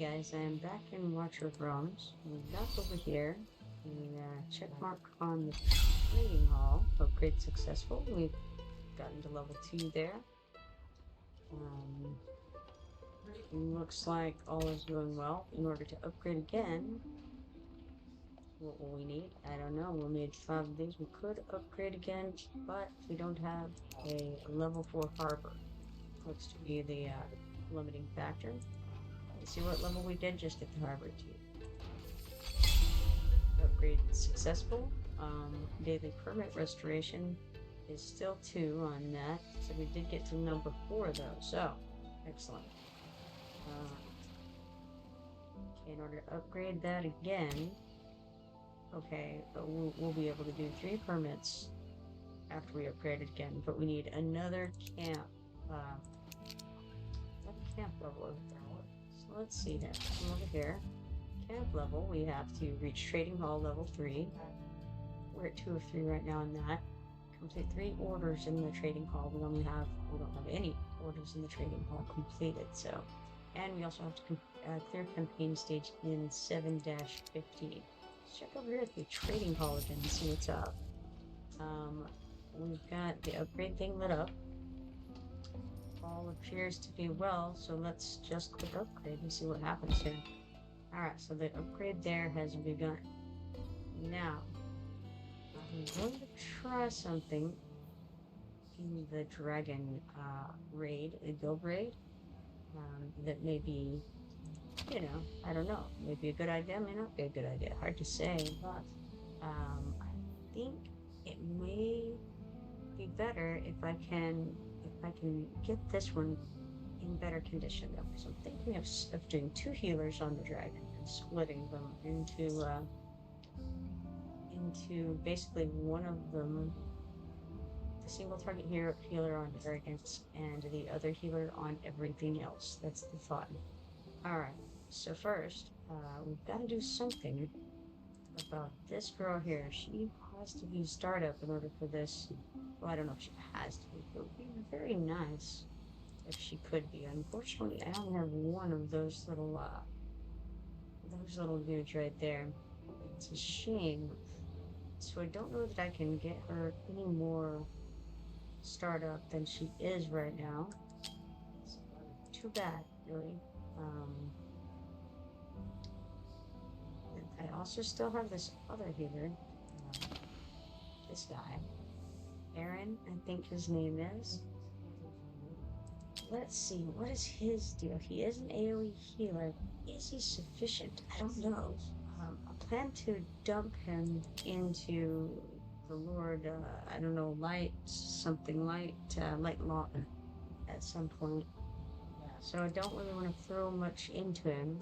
guys, I am back in Watcher of Realms. We're back over here. The check mark on the trading hall. Upgrade successful. We've gotten to level 2 there. Looks like all is going well. In order to upgrade again, what will we need? I don't know. We'll need 5 of these. We could upgrade again, but we don't have a level 4 harbor. Looks to be the limiting factor. Let's see what level we did just get the harbor to. Upgrade successful. Daily permit restoration is still 2 on that. So we did get to number 4 though. So excellent. In order to upgrade that again, okay, but we'll be able to do 3 permits after we upgrade it again. But we need another camp. Camp level over there. So let's see here. Come over here. Camp level, we have to reach Trading Hall level 3. We're at 2 of 3 right now in that. Complete 3 orders in the Trading Hall. We don't have any orders in the Trading Hall completed, so. And we also have to clear campaign stage in 7-15. Let's check over here at the Trading Hall again and see what's up. We've got the upgrade thing lit up. All appears to be well, so let's just click upgrade and see what happens here. Alright, so the upgrade there has begun. Now, I'm going to try something in the dragon raid, a guild raid, that may be, I don't know, may be a good idea, may not be a good idea, hard to say, but I think it may be better if I can get this one in better condition though. So I'm thinking of doing 2 healers on the dragon and splitting them into basically one of them, the single target healer on arrogance and the other healer on everything else. That's the thought. Alright, so first, we've got to do something about this girl here. She has to be startup in order for this. Well, I don't know if she has to be, but it would be very nice if she could be. Unfortunately, I only have one of those little dudes right there. It's a shame. So I don't know that I can get her any more startup than she is right now. It's too bad, really. I also still have this other healer. This guy. Aaron, I think his name is. Let's see, what is his deal? He is an AoE healer. Is he sufficient? I don't know. I plan to dump him into the Lord, I don't know, light law at some point. So I don't really want to throw much into him.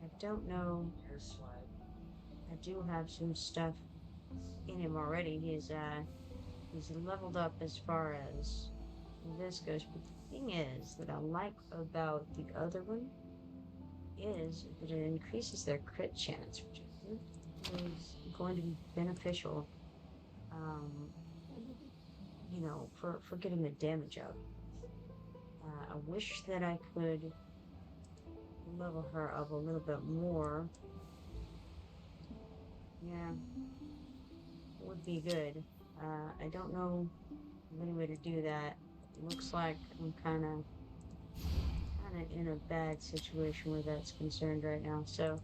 I don't know. I do have some stuff in him already. He's leveled up as far as this goes, but the thing is that I like about the other one is that it increases their crit chance, which I think is going to be beneficial, for getting the damage out. I wish that I could level her up a little bit more. Yeah, would be good. I don't know of any way to do that. It looks like I'm kind of in a bad situation where that's concerned right now. So,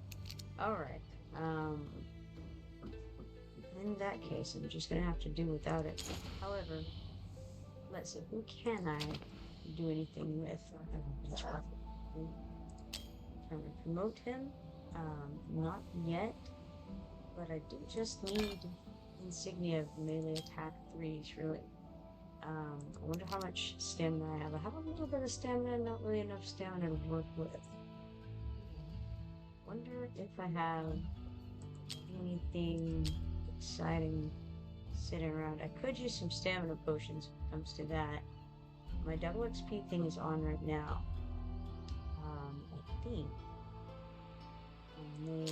all right. In that case, I'm just gonna have to do without it. However, let's see. Who can I do anything with? Can I promote him? Not yet. But I do just need insignia of melee attack 3s, really. I wonder how much stamina I have. I have a little bit of stamina, not really enough stamina to work with. Wonder if I have anything exciting sitting around. I could use some stamina potions when it comes to that. My double XP thing is on right now. I think I may...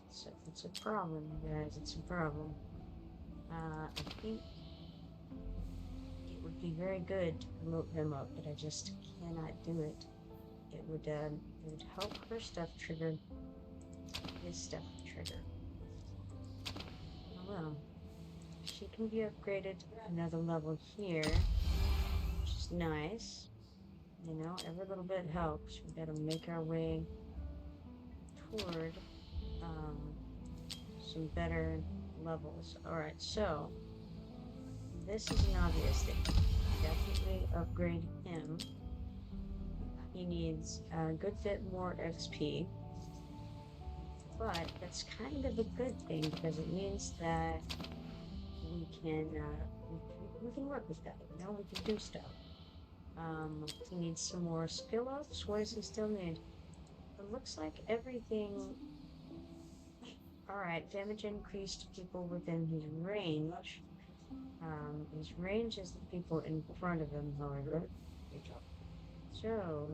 So it's a problem, guys. It's a problem. I think be very good to promote him up, but I just cannot do it. It would help her stuff trigger his stuff trigger. Oh well. She can be upgraded another level here, which is nice. You know, every little bit helps. We gotta make our way toward some better levels. Alright, so this is an obvious thing. Definitely upgrade him. He needs a good bit more XP. But that's kind of a good thing because it means that we can work with that. You know, we can do stuff. He needs some more skill ups. What does he still need? It looks like everything. Alright, damage increased to people within his range. His range is the people in front of him, however. So,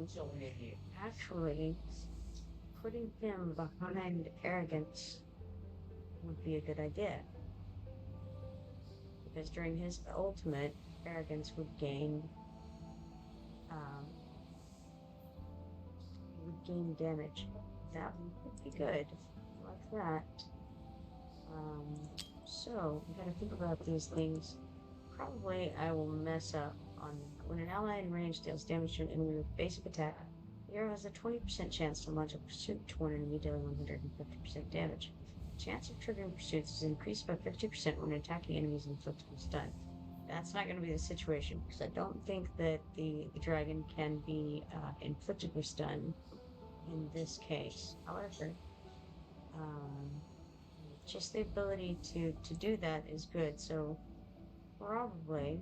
actually, putting him behind arrogance would be a good idea. Because during his ultimate, arrogance um, would gain damage. That would be good. Like that. So we gotta think about these things. Probably I will mess up on when an ally in range deals damage to an enemy with basic attack. The hero has a 20% chance to launch a pursuit to one enemy dealing 150% damage. The chance of triggering pursuits is increased by 50% when attacking enemies inflicted with stun. That's not going to be the situation because I don't think that the dragon can be inflicted with stun in this case. However, um, just the ability to do that is good. So probably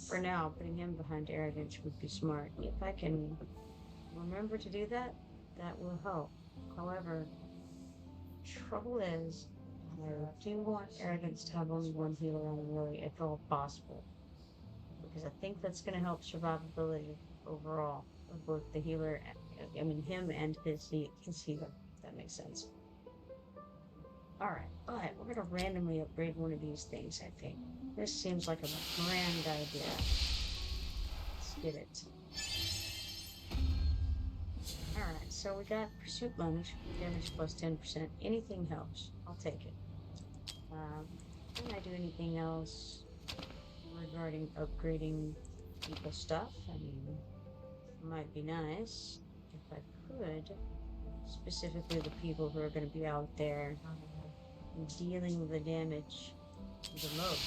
for now, putting him behind arrogance would be smart. If I can remember to do that, that will help. However, trouble is, I do want arrogance to have only one healer on the melee if at all possible. Because I think that's going to help survivability overall of both the healer, him and his healer, if that makes sense. Alright, but we're going to randomly upgrade one of these things, I think. This seems like a grand idea. Let's get it. Alright, so we got Pursuit Lunge, damage plus 10%. Anything helps. I'll take it. Can I do anything else regarding upgrading people's stuff? I mean, it might be nice if I could. Specifically the people who are going to be out there dealing the damage the most.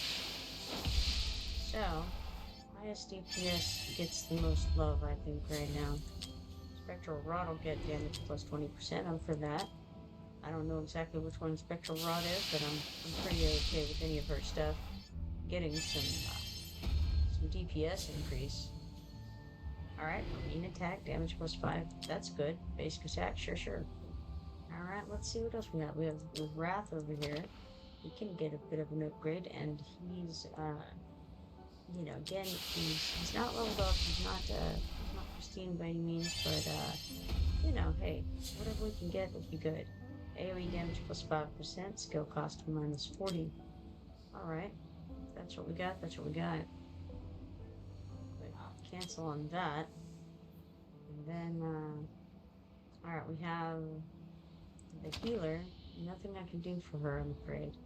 So, highest DPS gets the most love, I think, right now. Spectral Rod will get damage plus 20%. I'm for that. I don't know exactly which one Spectral Rod is, but I'm pretty okay with any of her stuff. Getting some DPS increase. Alright, marine attack, damage plus 5. That's good. Basic attack, sure. Alright, let's see what else we have. We have Wrath over here. He can get a bit of an upgrade, and he's, you know, again, he's not leveled up, he's not pristine by any means, but, you know, hey, whatever we can get would be good. AoE damage plus 5%, skill cost minus 40. Alright, that's what we got, that's what we got. But cancel on that. And then, alright, we have the healer. Nothing I can do for her, I'm afraid.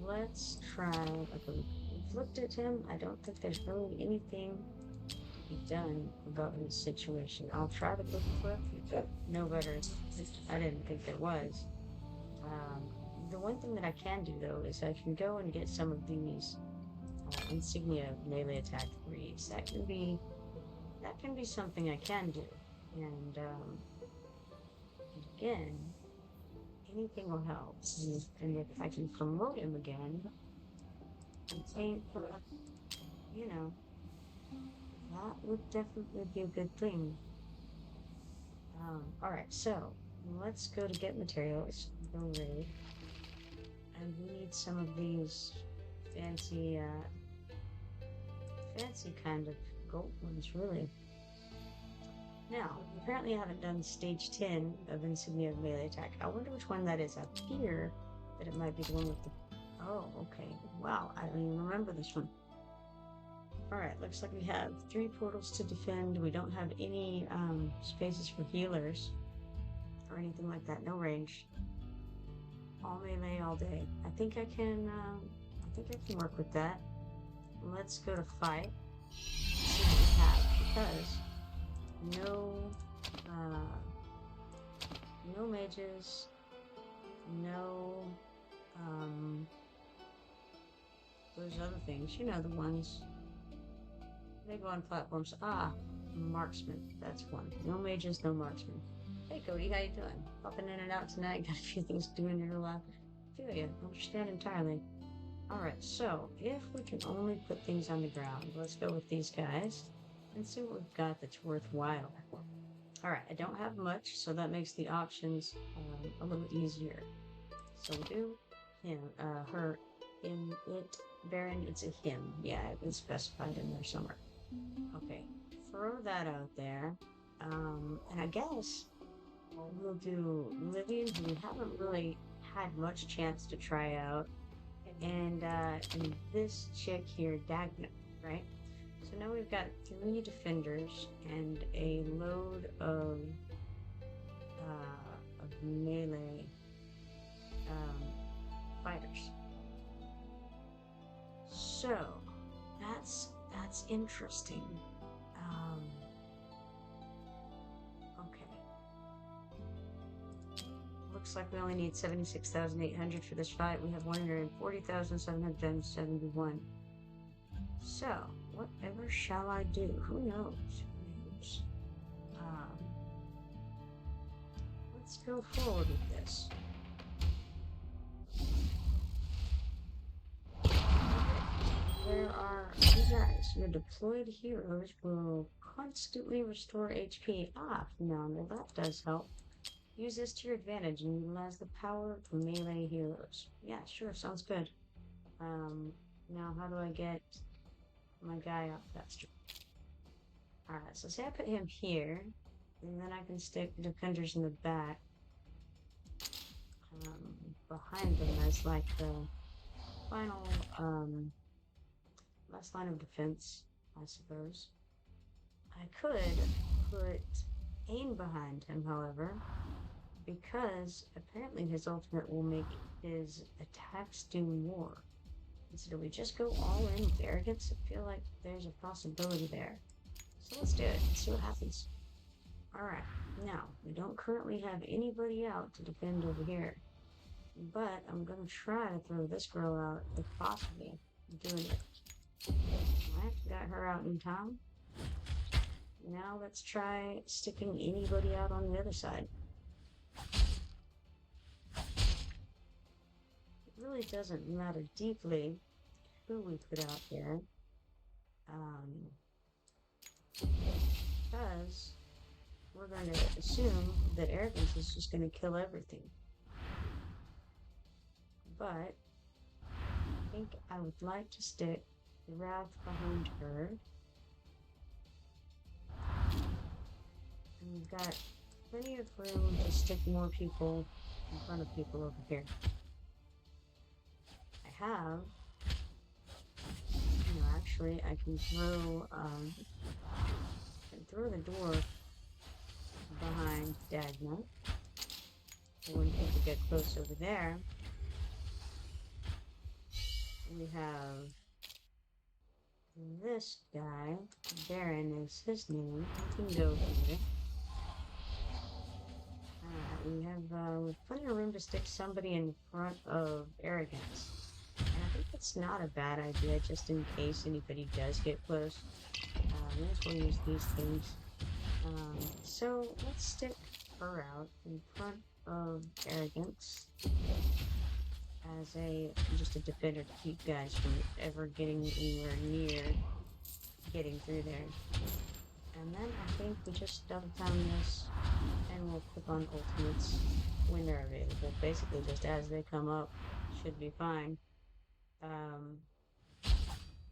Let's try, okay, we've looked at him. I don't think there's really anything to be done about this situation. I'll try to book a clip. No better. I didn't think there was. The one thing that I can do, though, is I can go and get some of these insignia melee attack 3s. That can be something I can do. And, again, anything will help. And if I can promote him again, I think, you know, that would definitely be a good thing. Alright, so, let's go to get materials, go raid, and we need some of these fancy kind of gold ones, really. Now, apparently I haven't done stage 10 of Insignia of Melee Attack. I wonder which one that is. I fear that it might be the one with the Oh, okay. Wow, I don't even remember this one. Alright, looks like we have 3 portals to defend. We don't have any spaces for healers or anything like that. No range. All melee all day. I think I can work with that. Let's go to fight. See what we have. Because uh, no mages, no, um, those other things. You know the ones. They go on platforms. Ah, marksman. That's one. No mages, no marksman. Hey Cody, how you doing? Popping in and out tonight. Got a few things to do in your life. Feel you. Understand entirely. Alright, so if we can only put things on the ground, let's go with these guys and see what we've got that's worthwhile. Alright, I don't have much, so that makes the options a little easier. So we do him, her, him, it, Baron, it's a him. Yeah, it was specified in there somewhere. Okay, throw that out there. And I guess we'll do Livian, who we haven't really had much chance to try out. And this chick here, Dagna, right? So now we've got 3 defenders and a load of melee fighters. So that's interesting. Okay. Looks like we only need 76,800 for this fight. We have 140,771. So, whatever shall I do? Who knows? Who knows? Let's go forward with this. There are you guys. Your deployed heroes will constantly restore HP. Ah, no, that does help. Use this to your advantage and utilize the power of melee heroes. Yeah, sure, sounds good. Now how do I get my guy up faster? Alright, so say I put him here, and then I can stick defenders in the back. Behind them as like the final, last line of defense, I suppose. I could put aim behind him, however, because apparently his ultimate will make his attacks do more. And so do we just go all in with arrogance? I feel like there's a possibility there. So let's do it. Let's see what happens. Alright, now, we don't currently have anybody out to defend over here. But I'm going to try to throw this girl out if possible. I'm doing it. Alright, got her out in time. Now let's try sticking anybody out on the other side. It really doesn't matter deeply who we put out there. Because we're going to assume that arrogance is just going to kill everything. But I think I would like to stick the Wrath behind her. And we've got plenty of room to stick more people in front of people over here. I have, actually I can throw the door behind Dagna. When people get close over there, we have this guy, Baron is his name. He can go here. We have plenty of room to stick somebody in front of arrogance. And I think that's not a bad idea, just in case anybody does get close. Let's use these things. So let's stick her out in front of arrogance as just a defender to keep guys from ever getting anywhere near getting through there. And then I think we just double time this and we'll click on ultimates when they're available. Basically just as they come up, should be fine.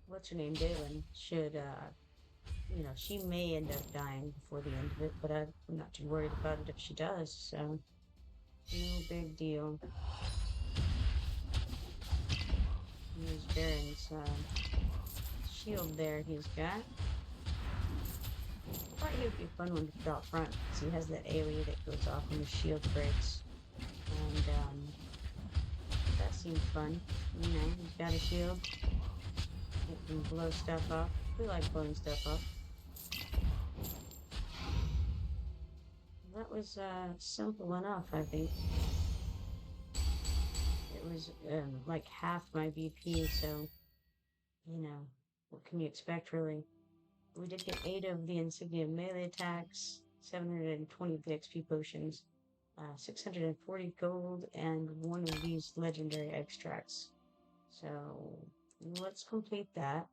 What's her name? Dalen should, she may end up dying before the end of it, but I'm not too worried about it if she does, so no big deal. shield there he's got. I thought he would be a fun one to put out front, because he has that AoE that goes off when the shield breaks. And, that seems fun. You know, he's got a shield. It can blow stuff up. We like blowing stuff up. That was, simple enough, I think. It was, like half my BP, so, you know, what can you expect, really? We did get 8 of the insignia melee attacks, 720 of the XP potions, 640 gold, and 1 of these legendary extracts. So, let's complete that.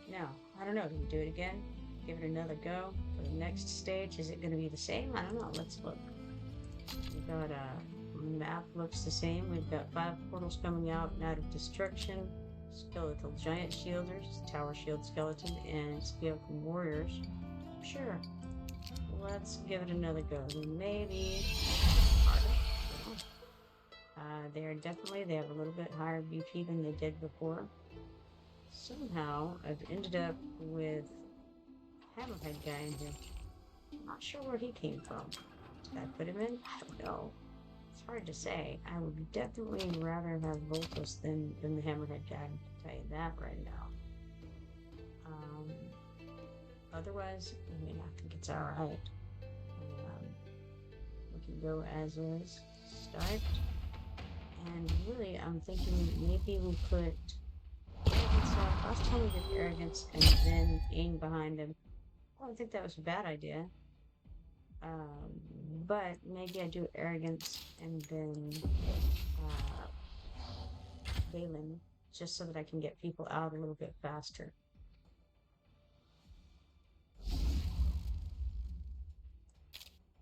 Now, I don't know, do we do it again? Give it another go for the next stage? Is it going to be the same? I don't know, let's look. We've got map looks the same. We've got 5 portals coming out of destruction, skeletal giant shielders, tower shield skeleton, and skeletal warriors. Sure. Let's give it another go. Maybe harder. They have a little bit higher BP than they did before. Somehow I've ended up with Hammerhead guy in here. I'm not sure where he came from. Did I put him in? I don't know. It's hard to say. I would definitely rather have Voltus than the Hammerhead guy. I'll tell you that right now. Otherwise, I mean, I think it's alright. We can go as is. Start. And really, I'm thinking maybe we put Arrogance on. Last time we did Arrogance and then aim behind him. I don't think that was a bad idea. But maybe I do Arrogance and then Balin, just so that I can get people out a little bit faster.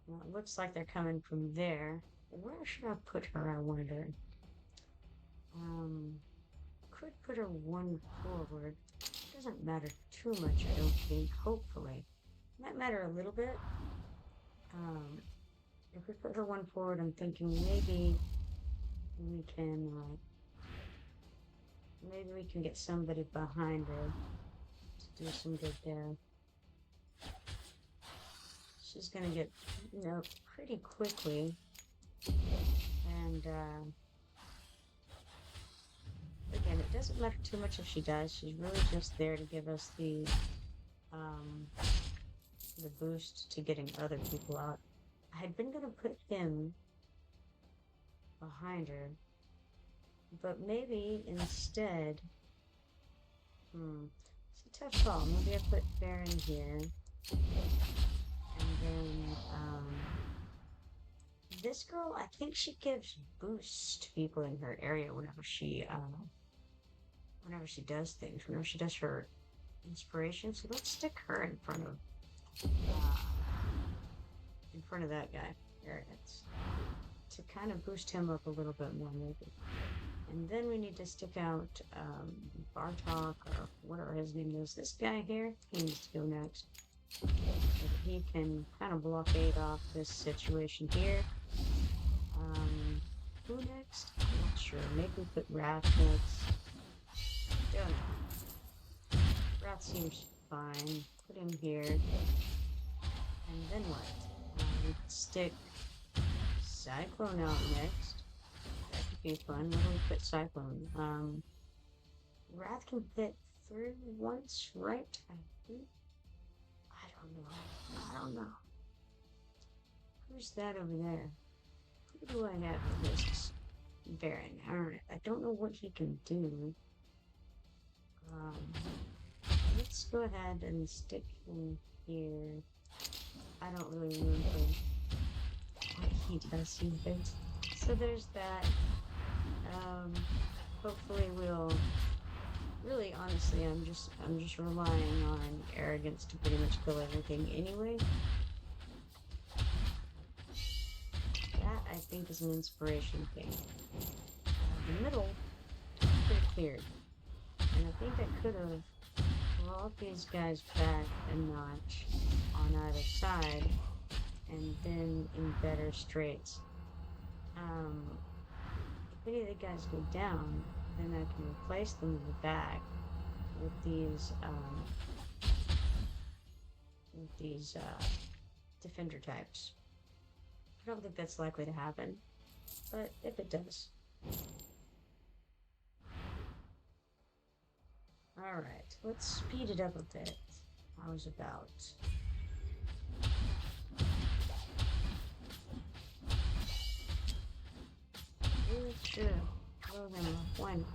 Well, it looks like they're coming from there. Where should I put her, I wonder? Could put her 1 forward. Doesn't matter too much, I don't think, hopefully. Might matter a little bit. If we put her 1 forward, I'm thinking maybe we can, maybe we can get somebody behind her to do some good there. She's gonna get, you know, pretty quickly. And, again, it doesn't matter too much if she dies. She's really just there to give us the boost to getting other people out. I had been gonna put him behind her, but maybe instead, it's a tough call. Maybe I put Baron here, and then, this girl, I think she gives boosts to people in her area whenever she does things, whenever she does her inspiration. So let's stick her in front of that guy, Arrogance, to kind of boost him up a little bit more, maybe. And then we need to stick out Bartok, or whatever his name is. This guy here, he needs to go next. So he can kind of blockade off this situation here. Who next? I'm not sure. Maybe we put Wrath next. Don't know. Wrath seems fine. Put him here. And then what? We stick Cyclone out next. That could be fun. Where do we put Cyclone? Wrath can hit through once, right? I think. I don't know. Who's that over there? Who do I have in this? Baron. Alright. I don't know what he can do. Let's go ahead and stick him here. I don't really remember what he does either. So there's that. Hopefully we'll... Really, honestly, I'm just relying on Arrogance to pretty much kill everything anyway. That, I think, is an inspiration thing. The middle, pretty cleared. And I think I could have brought these guys back a notch on either side, and then in better straights. if any of the guys go down, then I can replace them in the back with these defender types. I don't think that's likely to happen, but if it does. Alright, let's speed it up a bit. I was about. Sure. Blow them off. Why not?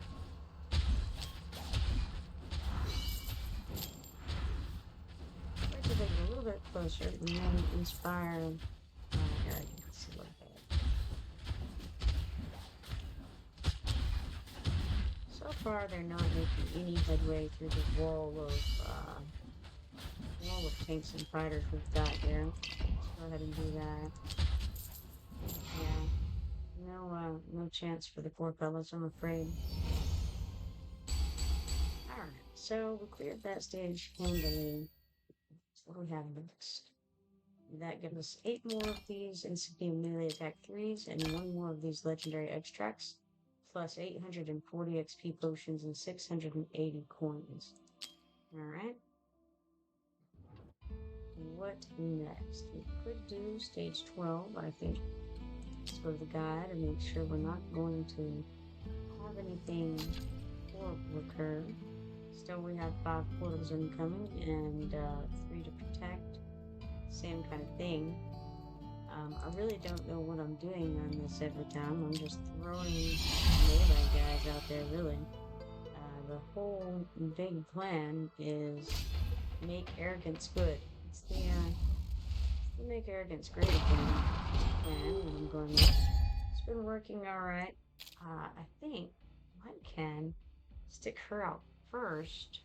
Try to make it a little bit closer and then inspire arrogance a little bit. So far, they're not making any headway through the wall of tanks and fighters we've got here. Let's go ahead and do that. Yeah. No chance for the poor fellas, I'm afraid. Alright, so we cleared that stage handily. What do we have next? That gives us 8 more of these insignificant melee attack 3s and 1 more of these legendary extracts, plus 840 XP potions and 680 coins. Alright. What next? We could do stage 12, I think. Let's go to the guide and make sure we're not going to have anything horrible occur. Still, we have 5 portals incoming and 3 to protect. Same kind of thing. I really don't know what I'm doing on this every time. I'm just throwing melee guys out there, really. The whole big plan is make arrogance good. It's the make arrogance great again. And I'm going. It's been working all right. I think I can stick her out first.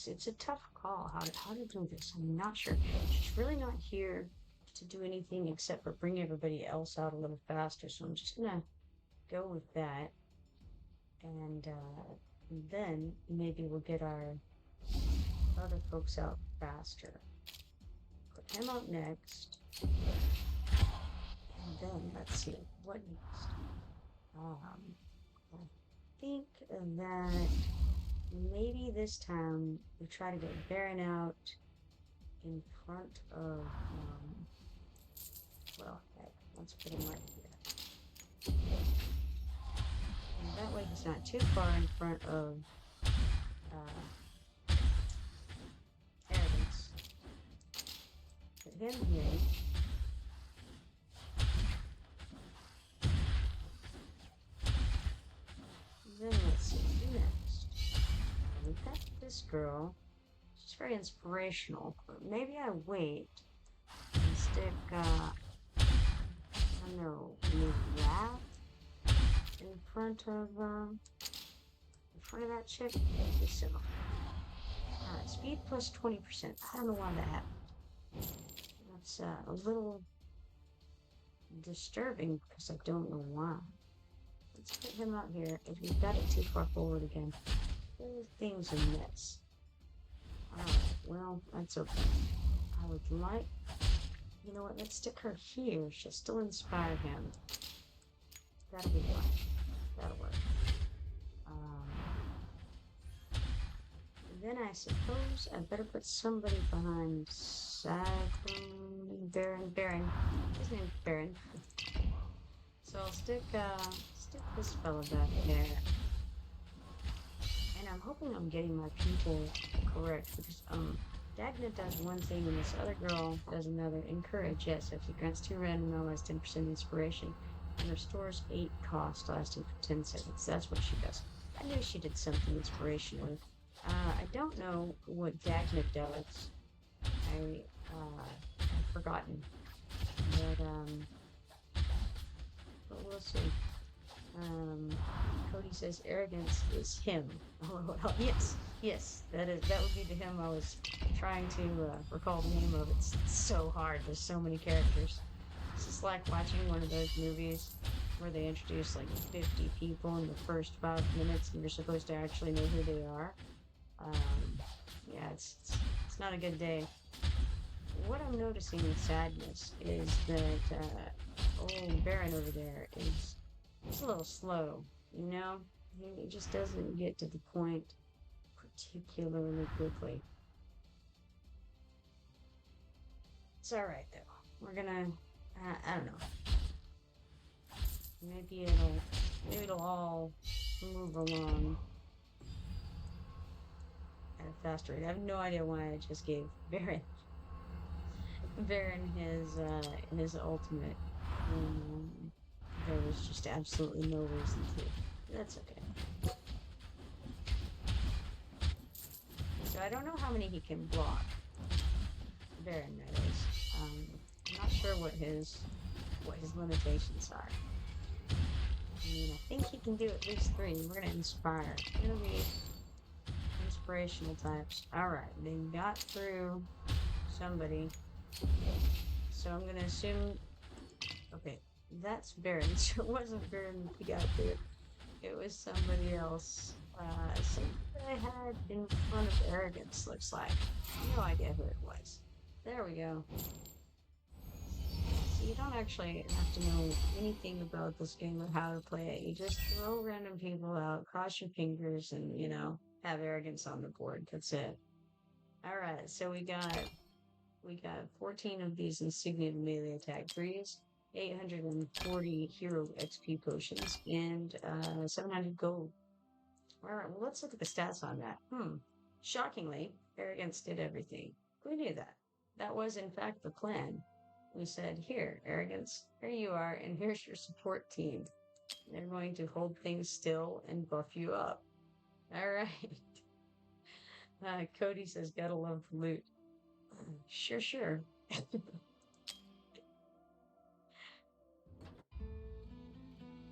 It's a tough call how to do this. I'm not sure. She's really not here to do anything except for bring everybody else out a little faster. So I'm just gonna go with that, and then maybe we'll get our other folks out faster. Put him out next, and then let's see what next. I think that maybe this time we try to get Baron out in front of, well, heck, let's put him right here. And that way he's not too far in front of arrogance. Put him here. Then let's see, who next? We've got this girl. She's very inspirational, but maybe I wait and stick, I don't know, maybe Wrath in front of that chick? Okay, so. Alright, speed plus 20%. I don't know why that happened. That's a little disturbing because I don't know why. Let's put him out here. If we've got it too far forward again, things a mess. Alright, well, that's okay. I would like, you know what, let's stick her here. She'll still inspire him. That'll be fine. That'll work. Then I suppose I better put somebody behind Baron. His name's Baron. So I'll stick this fella back there. And I'm hoping I'm getting my people correct because Dagna does one thing and this other girl does another. Encourage, yes, if he grants 2 random allies 10% inspiration and restores 8 cost lasting for 10 seconds. That's what she does. I knew she did something inspirational. I don't know what Dagna does. I've forgotten. But we'll see. Cody says arrogance is him. Oh, well, yes, that would be the him I was trying to recall the name of. It's so hard. There's so many characters. It's just like watching one of those movies where they introduce like 50 people in the first 5 minutes, and you're supposed to actually know who they are. Yeah, it's not a good day. What I'm noticing with Sadness is that old Baron over there is it's a little slow, you know? He just doesn't get to the point particularly quickly. It's alright though. We're gonna, I don't know. Maybe it'll all move along at a faster rate. I have no idea why I just gave Baron his ultimate when there was just absolutely no reason to. That's okay. So I don't know how many he can block. Baron, that is. I'm not sure what his limitations are. I mean, I think he can do at least 3. We're gonna inspire. We're gonna be inspirational types. Alright, they got through somebody. So I'm gonna assume okay, that's Baron. So it wasn't Baron who got through. It was somebody else. Something I had in front of arrogance, looks like. No idea who it was. There we go. So you don't actually have to know anything about this game or how to play it. You just throw random people out, cross your fingers, and, you know, have arrogance on the board. That's it. Alright, so we got 14 of these insignia melee attack 3s, 840 hero XP potions, and 700 gold. Alright, well, let's look at the stats on that. Shockingly, arrogance did everything. Who knew that? That was, in fact, the plan. We said, here, arrogance, here you are, and here's your support team. They're going to hold things still and buff you up. Alright. Cody says, gotta love the loot. Sure.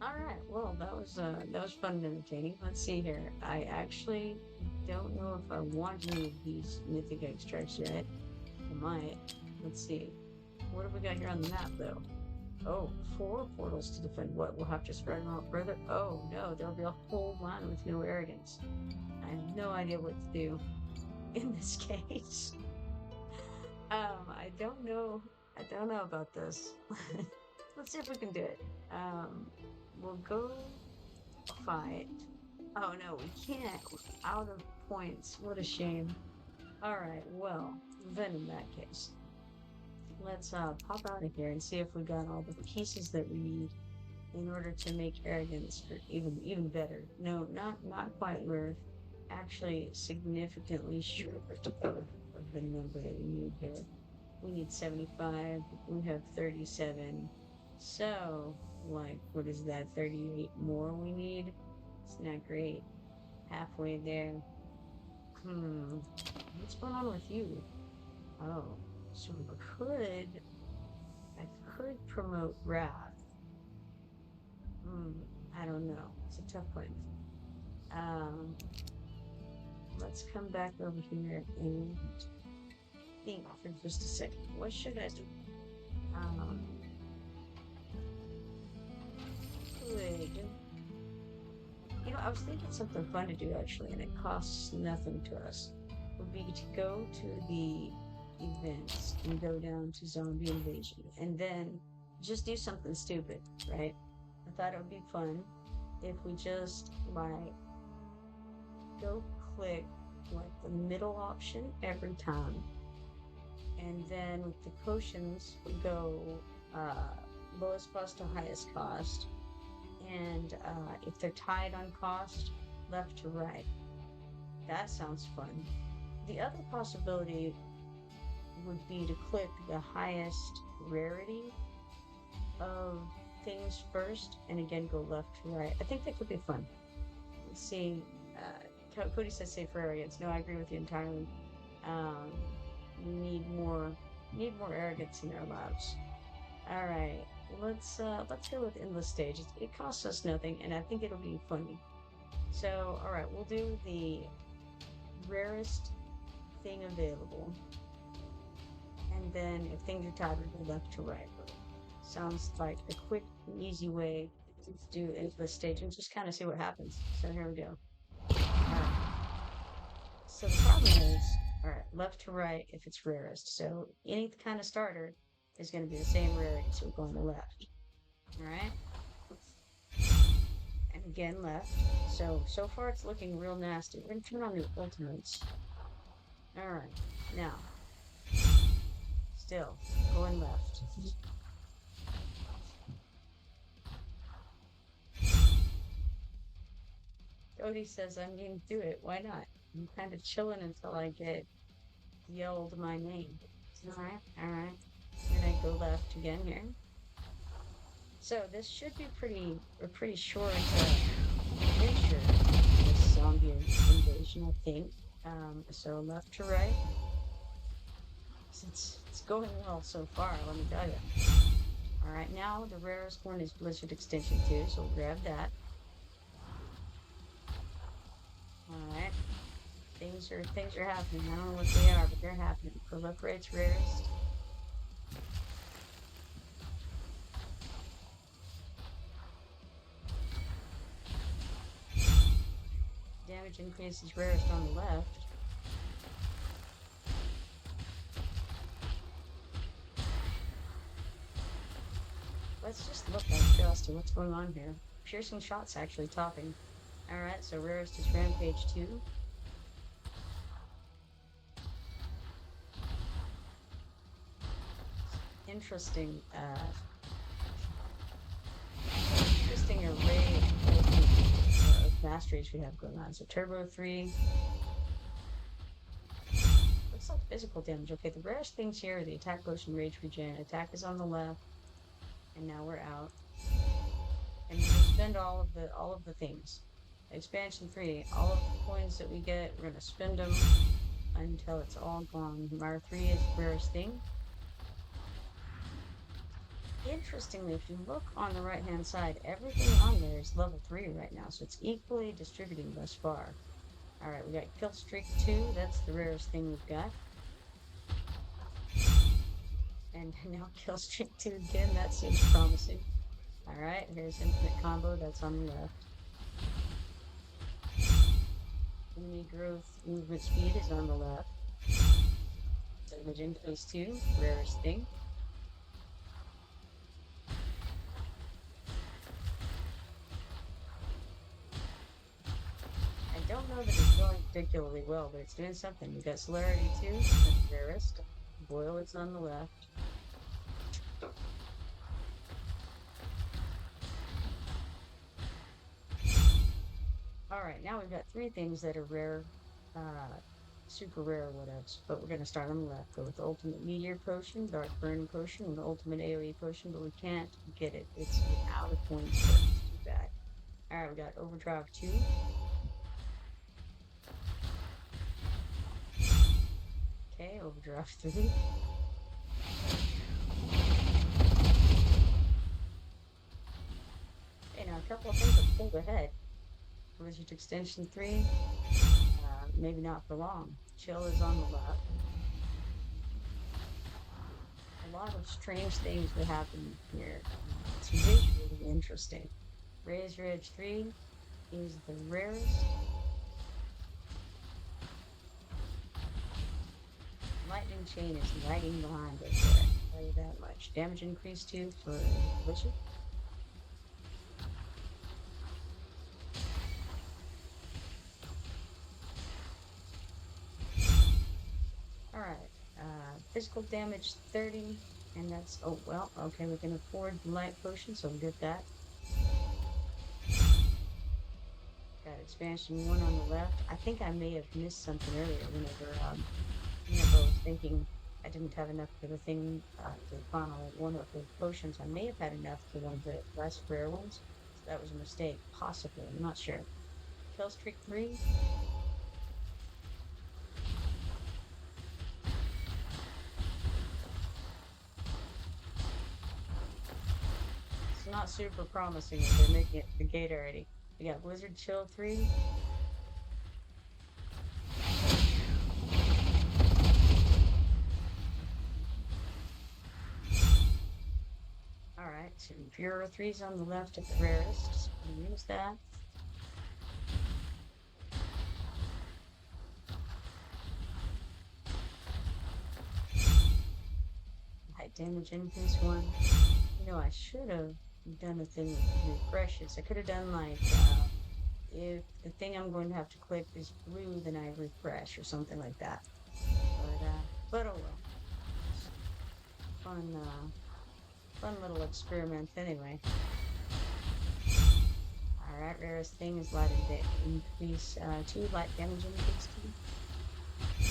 Alright, well, that was fun and entertaining. Let's see here. I actually don't know if I want any of these mythic extracts yet. I might. Let's see. What have we got here on the map, though? Oh, 4 portals to defend. What? We'll have to spread them out further? Oh, no, there'll be a whole line with no arrogance. I have no idea what to do in this case. I don't know about this. Let's see if we can do it. We'll go fight. Oh, no, we can't. We're out of points. What a shame. Alright, well, then in that case, let's pop out of here and see if we got all the pieces that we need in order to make arrogance even better. No, not quite. We're actually significantly short of the number that we need here. We need 75. We have 37. So, like, what is that? 38 more we need? It's not great. Halfway there. What's going on with you? Oh, so I could promote Wrath. I don't know. It's a tough one. Let's come back over here and think for just a second. What should I do? Good. You know, I was thinking something fun to do actually, and it costs nothing to us. Would be to go to the events and go down to zombie invasion, and then just do something stupid, right? I thought it would be fun if we just like go click like the middle option every time, and then with the potions we go lowest cost to highest cost, and if they're tied on cost, left to right. That sounds fun. The other possibility would be to click the highest rarity of things first, and again go left to right. I think that could be fun. Let's see. Cody says save for arrogance. No, I agree with you entirely. We need more arrogance in our lives. All right, let's go with endless stage. It costs us nothing, and I think it'll be funny. So, all right, we'll do the rarest thing available, and then if things are tied, we'll go left to right. Sounds like a quick and easy way to do endless stage and just kind of see what happens. So here we go. Alright. So the problem is, alright, left to right if it's rarest. So any kind of starter is going to be the same rarity, so we're going to left. Alright. And again left. So far it's looking real nasty. We're gonna turn on the ultimates. Alright. Now. Still. Going left. Cody says I'm getting through it. Why not? I'm kind of chilling until I get yelled my name. Alright, alright. Then I go left again here. So this should be a pretty short adventure. This zombie invasion, I think. So left to right. It's going well so far, let me tell you. Alright, now the rarest one is Blizzard Extension 2, so we'll grab that. Alright. Things are happening. I don't know what they are, but they're happening. Proliferate's rarest. Damage increase is rarest on the left. Let's just look at just what's going on here. Piercing shot's actually topping. Alright, so rarest is Rampage 2. Interesting array of masteries we have going on. So Turbo 3. Looks like physical damage. Okay, the rarest things here are the attack potion, rage regen. Attack is on the left. And now we're out. And we're gonna spend all of the things. Expansion 3, all of the coins that we get, we're gonna spend them until it's all gone. Mar 3 is the rarest thing. Interestingly, if you look on the right hand side, everything on there is level 3 right now, so it's equally distributing thus far. Alright, we got Kill Streak 2, that's the rarest thing we've got. And now Kill Streak 2 again, that seems promising. Alright, here's Infinite Combo, that's on the left. Enemy growth movement speed is on the left. Damage increase 2, rarest thing. I don't know that it's going particularly well, but it's doing something. We got Celerity 2, that's rarest. Boil is on the left. Alright, now we've got 3 things that are rare, super rare whatevs, but we're going to start on the left. Go with the Ultimate Meteor Potion, Dark Burn Potion, and the Ultimate AoE Potion, but we can't get it. It's out of points, but it's too bad. Alright, we got Overdrive 2. Okay, Overdrive 3. Okay, now a couple of things have pulled ahead. Blizzard Extension 3, maybe not for long. Chill is on the left. A lot of strange things that happen here. It's visually interesting. Razor Edge 3 is the rarest. Lightning Chain is lagging behind it there. I'll tell you that much. Damage increase 2 for Blizzard. Physical damage 30, and that's, oh well, okay, we can afford the light potion, so we'll get that. Got expansion 1 on the left. I think I may have missed something earlier whenever I was thinking I didn't have enough for the thing, the final one of the potions. I may have had enough for one of the less rare ones, so that was a mistake, possibly, I'm not sure. Kill Streak 3. Not super promising if they're making it the gate already. We got Blizzard Chill 3. Alright, so Bureau 3's on the left at the rarest, so we'll use that. High damage increase 1. You know, I should have done a thing with refreshes. I could have done like if the thing I'm going to have to click is blue, then I refresh or something like that. But oh well. It's fun, fun little experiment anyway. Alright, rarest thing is light increase 2, light damage increase 2.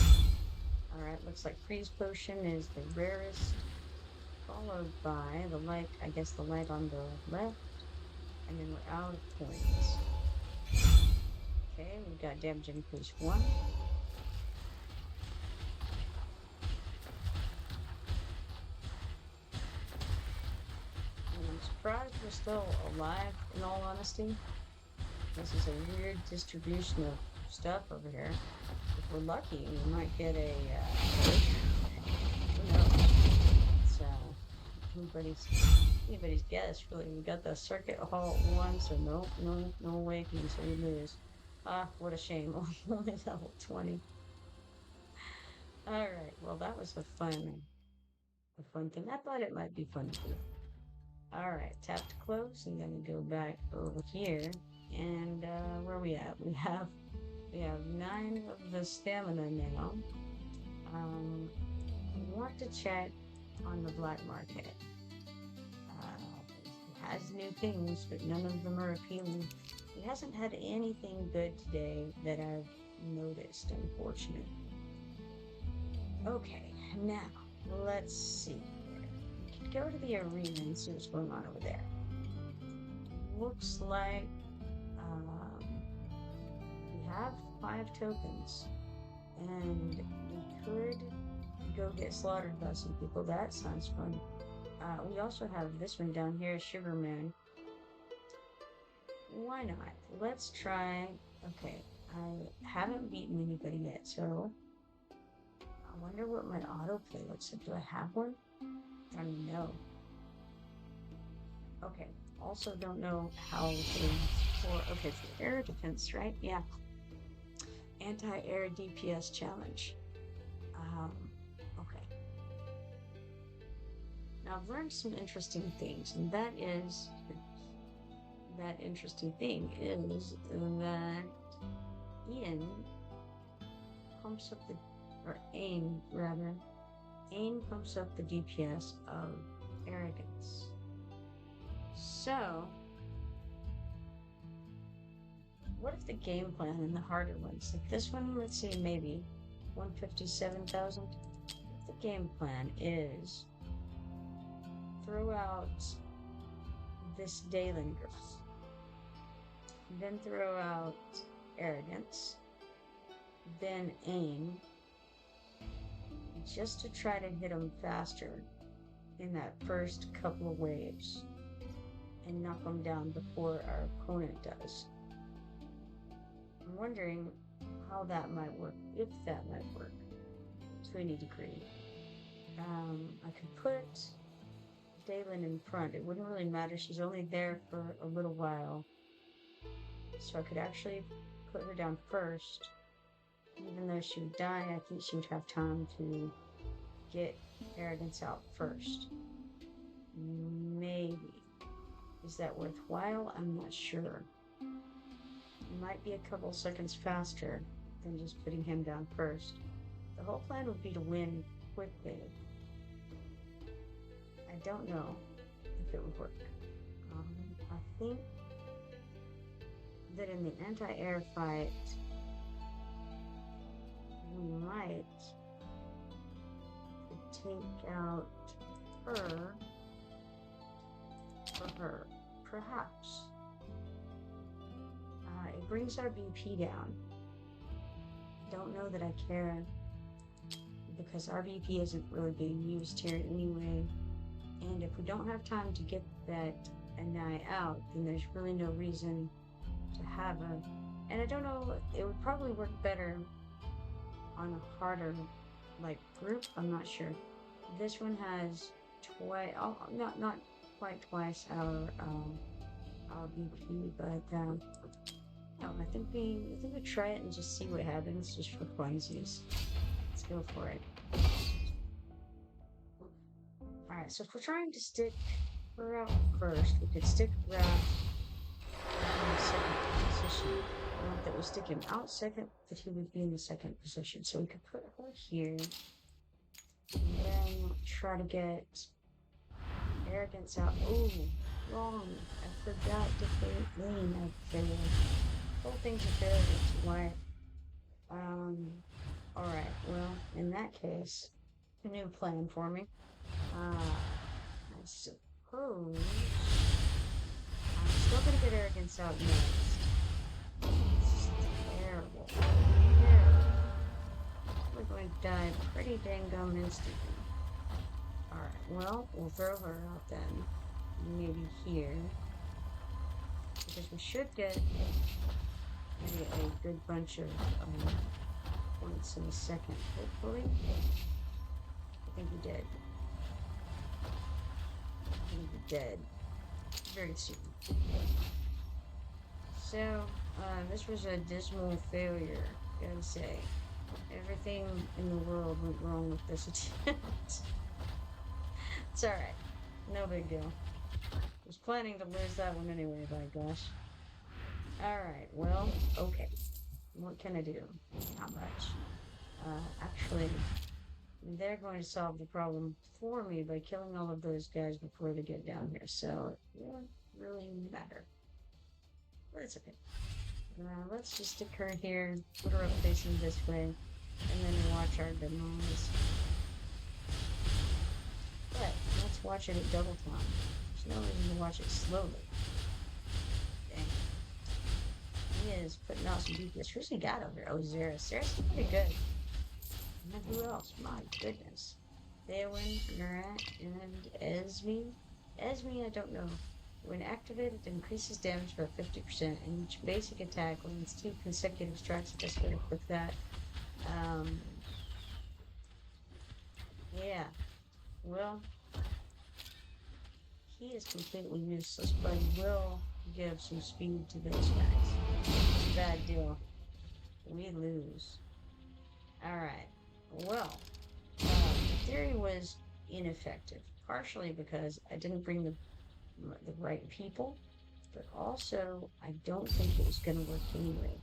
Alright, looks like freeze potion is the rarest, followed by the light, I guess the light on the left, and then we're out of points. Okay, we've got damage increase 1. And I'm surprised we're still alive, in all honesty. This is a weird distribution of stuff over here. If we're lucky, we might get a, who knows? It's, anybody's guess, really. We got the circuit hall at 1, so no awakening, so we lose. Ah, what a shame. Only level 20. Alright, well, that was a fun thing. I thought it might be fun to do. Alright, tap to close, and then we go back over here. And where are we at? We have 9 of the stamina now. I want to check on the black market. It has new things, but none of them are appealing. It hasn't had anything good today that I've noticed, unfortunately. Okay, now let's see. We could go to the arena and see what's going on over there. Looks like we have 5 tokens, and we could go get slaughtered by some people. That sounds fun. We also have this one down here, Sugar Man. Why not? Let's try. Okay, I haven't beaten anybody yet, so I wonder what my autoplay looks like. Do I have one? I don't know. Okay, also don't know how okay, it's the air defense, right? Yeah. Anti-air DPS challenge. Okay. Now I've learned some interesting things, and that interesting thing is that Ian pumps up Aim pumps up the DPS of arrogance. So, what if the game plan in the harder ones, like this one, let's say maybe 157,000, if the game plan is throw out this Dalen girl, then throw out arrogance, then aim, just to try to hit them faster in that first couple of waves and knock them down before our opponent does. I'm wondering how that might work, if that might work to any degree. I could put Dalen in front. It wouldn't really matter. She's only there for a little while. So I could actually put her down first. Even though she would die, I think she would have time to get arrogance out first. Maybe. Is that worthwhile? I'm not sure. It might be a couple seconds faster than just putting him down first. The whole plan would be to win quickly. I don't know if it would work. I think that in the anti-air fight, we might take out her for her, perhaps. It brings our BP down. Don't know that I care, because our BP isn't really being used here anyway. And if we don't have time to get that Anai out, then there's really no reason to have her. And I don't know, it would probably work better on a harder, like, group. I'm not sure. This one has twice, not quite twice our BP, but I think we try it and just see what happens, just for funsies. Let's go for it. Alright, so if we're trying to stick her out first. We could stick Raph in the second position. I want that we stick him out second, but he would be in the second position. So we could put her here. And then try to get arrogance out. Oh, wrong. I forgot to put Lane out there. Whole thing's a failure. Why? Alright, well, in that case, a new plan for me. I suppose I'm still gonna get arrogance out next. It's terrible. Terrible. We're going to die pretty dang gum instantly. Alright, well, we'll throw her out then. Maybe here. Because we should get maybe a good bunch of points in a second, hopefully. I think we did. I think we're dead. Very soon. So, this was a dismal failure, gotta say. Everything in the world went wrong with this attempt. It's alright. No big deal. I was planning to lose that one anyway, by gosh. Alright, well, okay. What can I do? Not much. Actually, they're going to solve the problem for me by killing all of those guys before they get down here, so it won't really matter. But it's okay. Let's just stick her here, put her up facing this way, and then watch our demise. But let's watch it at double time. There's no reason to watch it slowly. Dang. He is putting out some DPS. Who's he got over here? Oh, Zera. Zera's pretty good. And then who else? My goodness. Theowin, Murat, and Esme. Esme, I don't know. When activated, it increases damage by 50%, and each basic attack lands 2 consecutive strikes. I guess we're gonna click that. Yeah. Well, he is completely useless, but he will give some speed to those guys. It's a bad deal. We lose. Alright. Well, the theory was ineffective, partially because I didn't bring the right people, but also I don't think it was going to work anyway.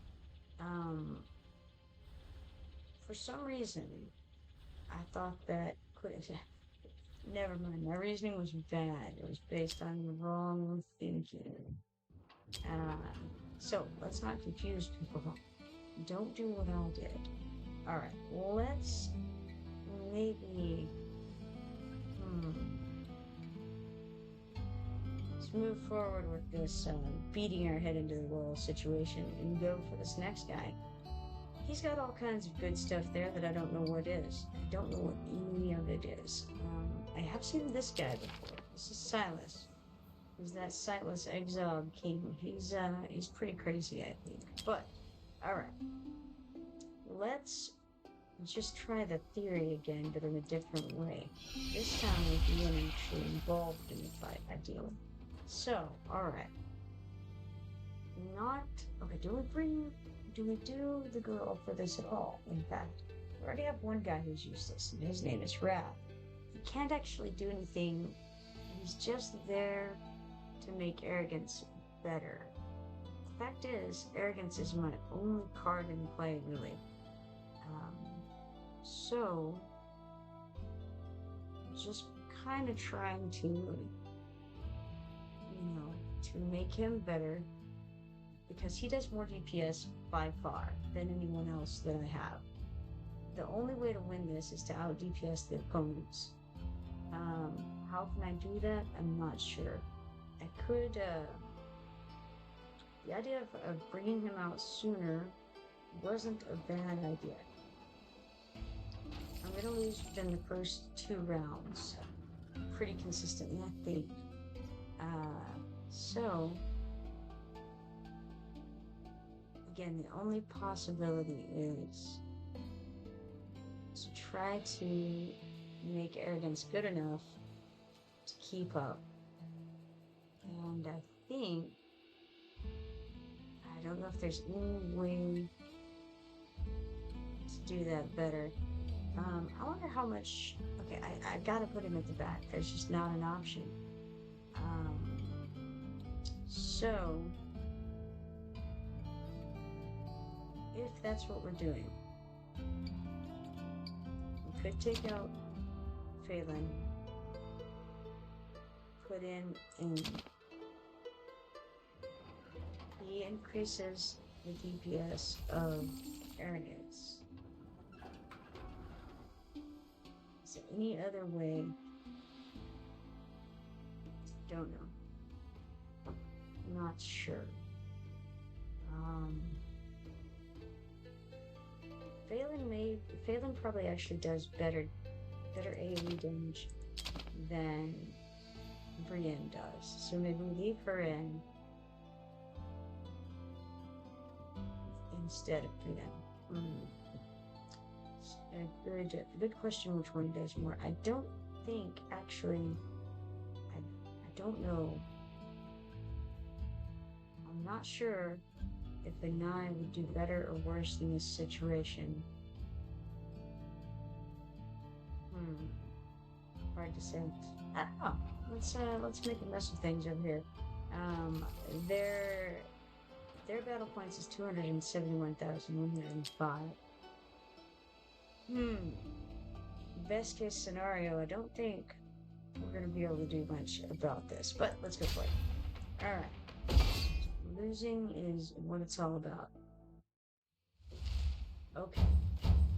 For some reason, I thought that never mind. My reasoning was bad. It was based on the wrong thinking. So let's not confuse people. Don't do what I did. All right. Let's maybe. Let's move forward with this beating our head into the wall situation and go for this next guy. He's got all kinds of good stuff there that I don't know what is. I don't know what any of it is. I have seen this guy before. This is Silas. He's that Silas Exog King. He's pretty crazy, I think. But, alright. Let's just try the theory again, but in a different way. This time with Ian actually involved in the fight, ideally. So, alright. Okay, do we do the girl for this at all? In fact, we already have one guy who's useless, and his name is Raph. He can't actually do anything. He's just there to make arrogance better. The fact is, arrogance is my only card in play, really. So, just kind of trying to, to make him better, because he does more DPS by far than anyone else that I have. The only way to win this is to out DPS the opponents. How can I do that? I'm not sure. I could, the idea of bringing him out sooner wasn't a bad idea. I'm gonna lose within the first 2 rounds. Pretty consistently, I think. So, again, the only possibility is to try to make arrogance good enough to keep up. And I think, I don't know if there's any way to do that better. I wonder how much, okay, I gotta put him at the back. There's just not an option. So, if that's what we're doing, we could take out Phelan, put in he increases the DPS of arrogance. Is there any other way? Don't know. Not sure. Phelan probably actually does better AoE damage than Brienne does. So maybe we leave her in instead of Brienne. A good question which one does more. I don't think actually I don't know. I'm not sure if the 9 would do better or worse in this situation. Hard to say. I don't know. Let's make a mess of things over here. Their battle points is 271,105. Best case scenario, I don't think we're gonna be able to do much about this, but let's go for it. Alright. Losing is what it's all about. Okay.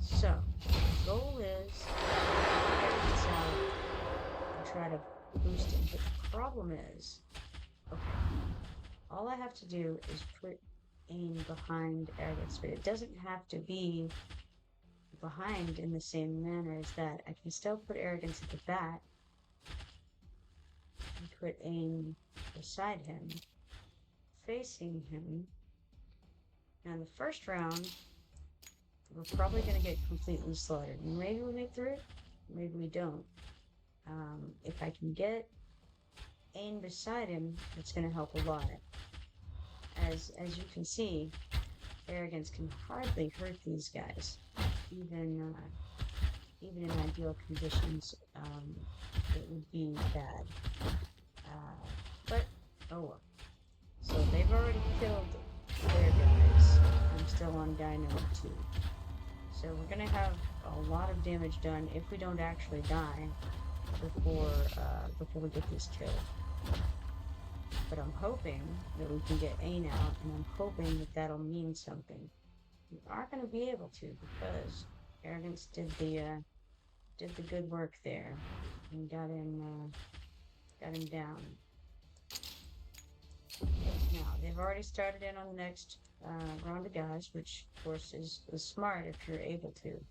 So, the goal is to get this out and try to boost him. But the problem is, okay, all I have to do is put aim behind arrogance, but it doesn't have to be behind in the same manner as that. I can still put arrogance at the back and put aim beside him, facing him. Now in the first round, we're probably going to get completely slaughtered. Maybe we make through it, maybe we don't. If I can get aim beside him, it's going to help a lot. As you can see, arrogance can hardly hurt these guys. Even in ideal conditions, it would be bad. But oh well. So they've already killed their guys. I'm still on guy number 2. So we're gonna have a lot of damage done if we don't actually die before we get this kill. But I'm hoping that we can get Ain out, and I'm hoping that that'll mean something. We aren't going to be able to because arrogance did the good work there and got him down. Now they've already started in on the next round of guys, which of course is smart if you're able to.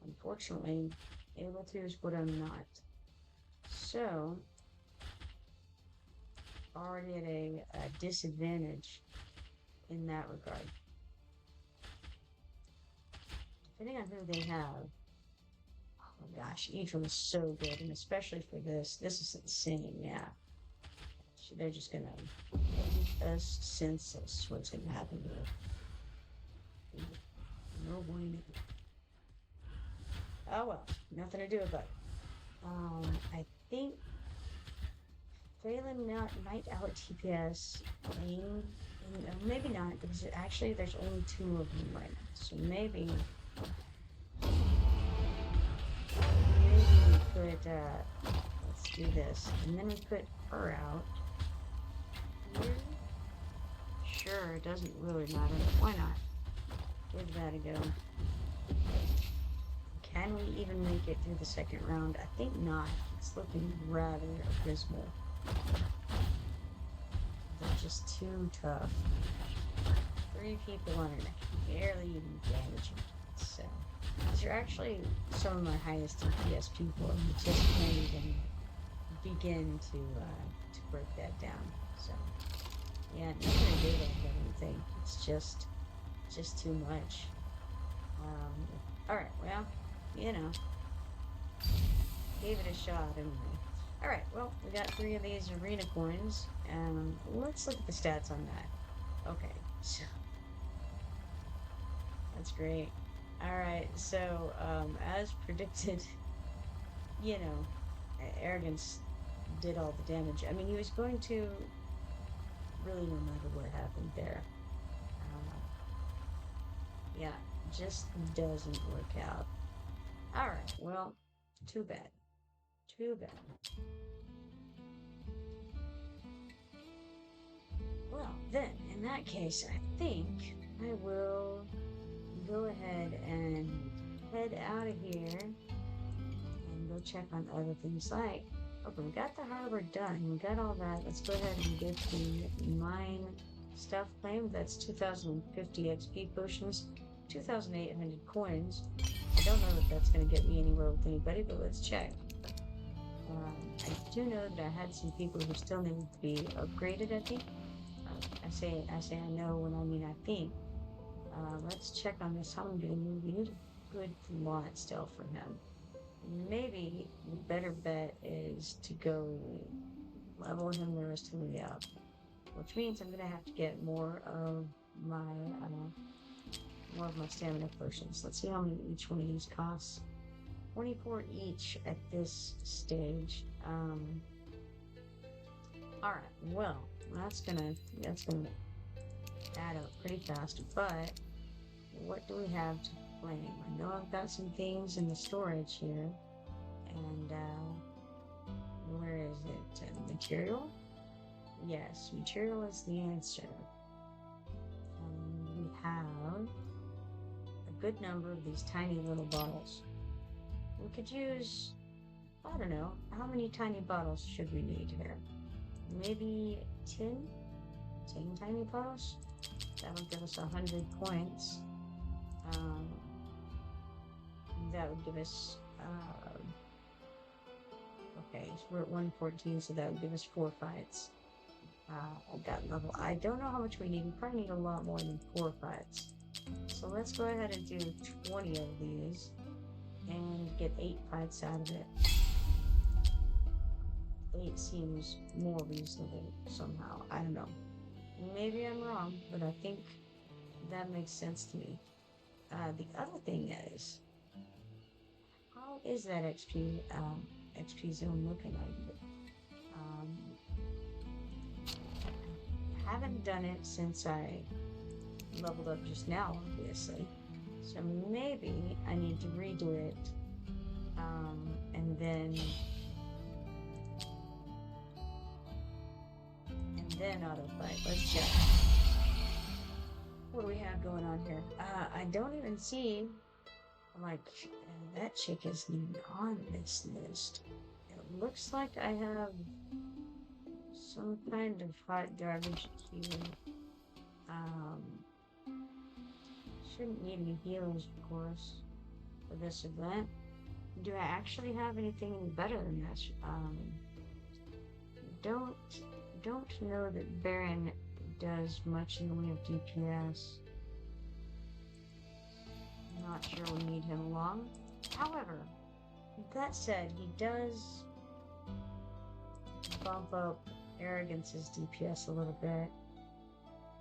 Unfortunately, able to is what I'm not. So already at a disadvantage in that regard. Depending on who they have. Oh my gosh, Ephraim is so good, and especially for this. This is insane, yeah. They're just gonna make us senseless. What's gonna happen here? No bueno. Oh well, nothing to do about it. I think Phelan might out TPS Aim. Maybe not, because actually there's only 2 of them right now. So maybe we could, let's do this. And then we put her out here. Sure, it doesn't really matter. Why not? Give that a go. Can we even make it through the second round? I think not. It's looking rather abysmal. They're just too tough. 3 people under me, barely even damaging. So these are actually some of my highest DPS people, and we just can't even begin to break that down. So yeah, nothing to do with anything. It's just too much. All right, well, you know, gave it a shot anyway. Alright, well, we got 3 of these arena coins. Let's look at the stats on that. Okay, so that's great. Alright, so as predicted, you know, arrogance did all the damage. I mean, he was going to really no matter what happened there. Yeah, just doesn't work out. All right, well, too bad. Too bad. Well, then, in that case, I think I will go ahead and head out of here and go check on other things like, okay, we got the harbor done. We got all that. Let's go ahead and get the mine stuff claimed. That's 2,050 XP potions, 2,800 coins. I don't know if that's going to get me anywhere with anybody, but let's check. I do know that I had some people who still need to be upgraded, I think. I say I know when I mean I think. Let's check on this. How many do we need? A good lot still for him. Maybe the better bet is to go level him the rest of the way up, which means I'm gonna have to get more of my stamina potions. Let's see how many each one of these costs. 24 each at this stage. All right. Well, that's gonna add up pretty fast. But what do we have to claim? I know I've got some things in the storage here, and where is it? Material? Yes, material is the answer. We have a good number of these tiny little bottles. We could use, I don't know, how many tiny bottles should we need here? Maybe 10 tiny bottles? That'll give us 100 points. That would give us, okay, so we're at 114, so that would give us 4 fights at that level. I don't know how much we need. We probably need a lot more than 4 fights. So let's go ahead and do 20 of these and get 8 fights out of it. 8 seems more reasonable somehow. I don't know. Maybe I'm wrong, but I think that makes sense to me. The other thing is, how is that XP zone looking like? Haven't done it since I leveled up just now, obviously. So maybe I need to redo it, and then auto fight. Let's check. What do we have going on here? I don't even see, like, that chick isn't even on this list. It looks like I have some kind of hot garbage here. Shouldn't need any healers, of course, for this event. Do I actually have anything better than this? Don't know that Baron does much in the way of DPS. Not sure we need him along. However, that said, he does bump up Arrogance's DPS a little bit,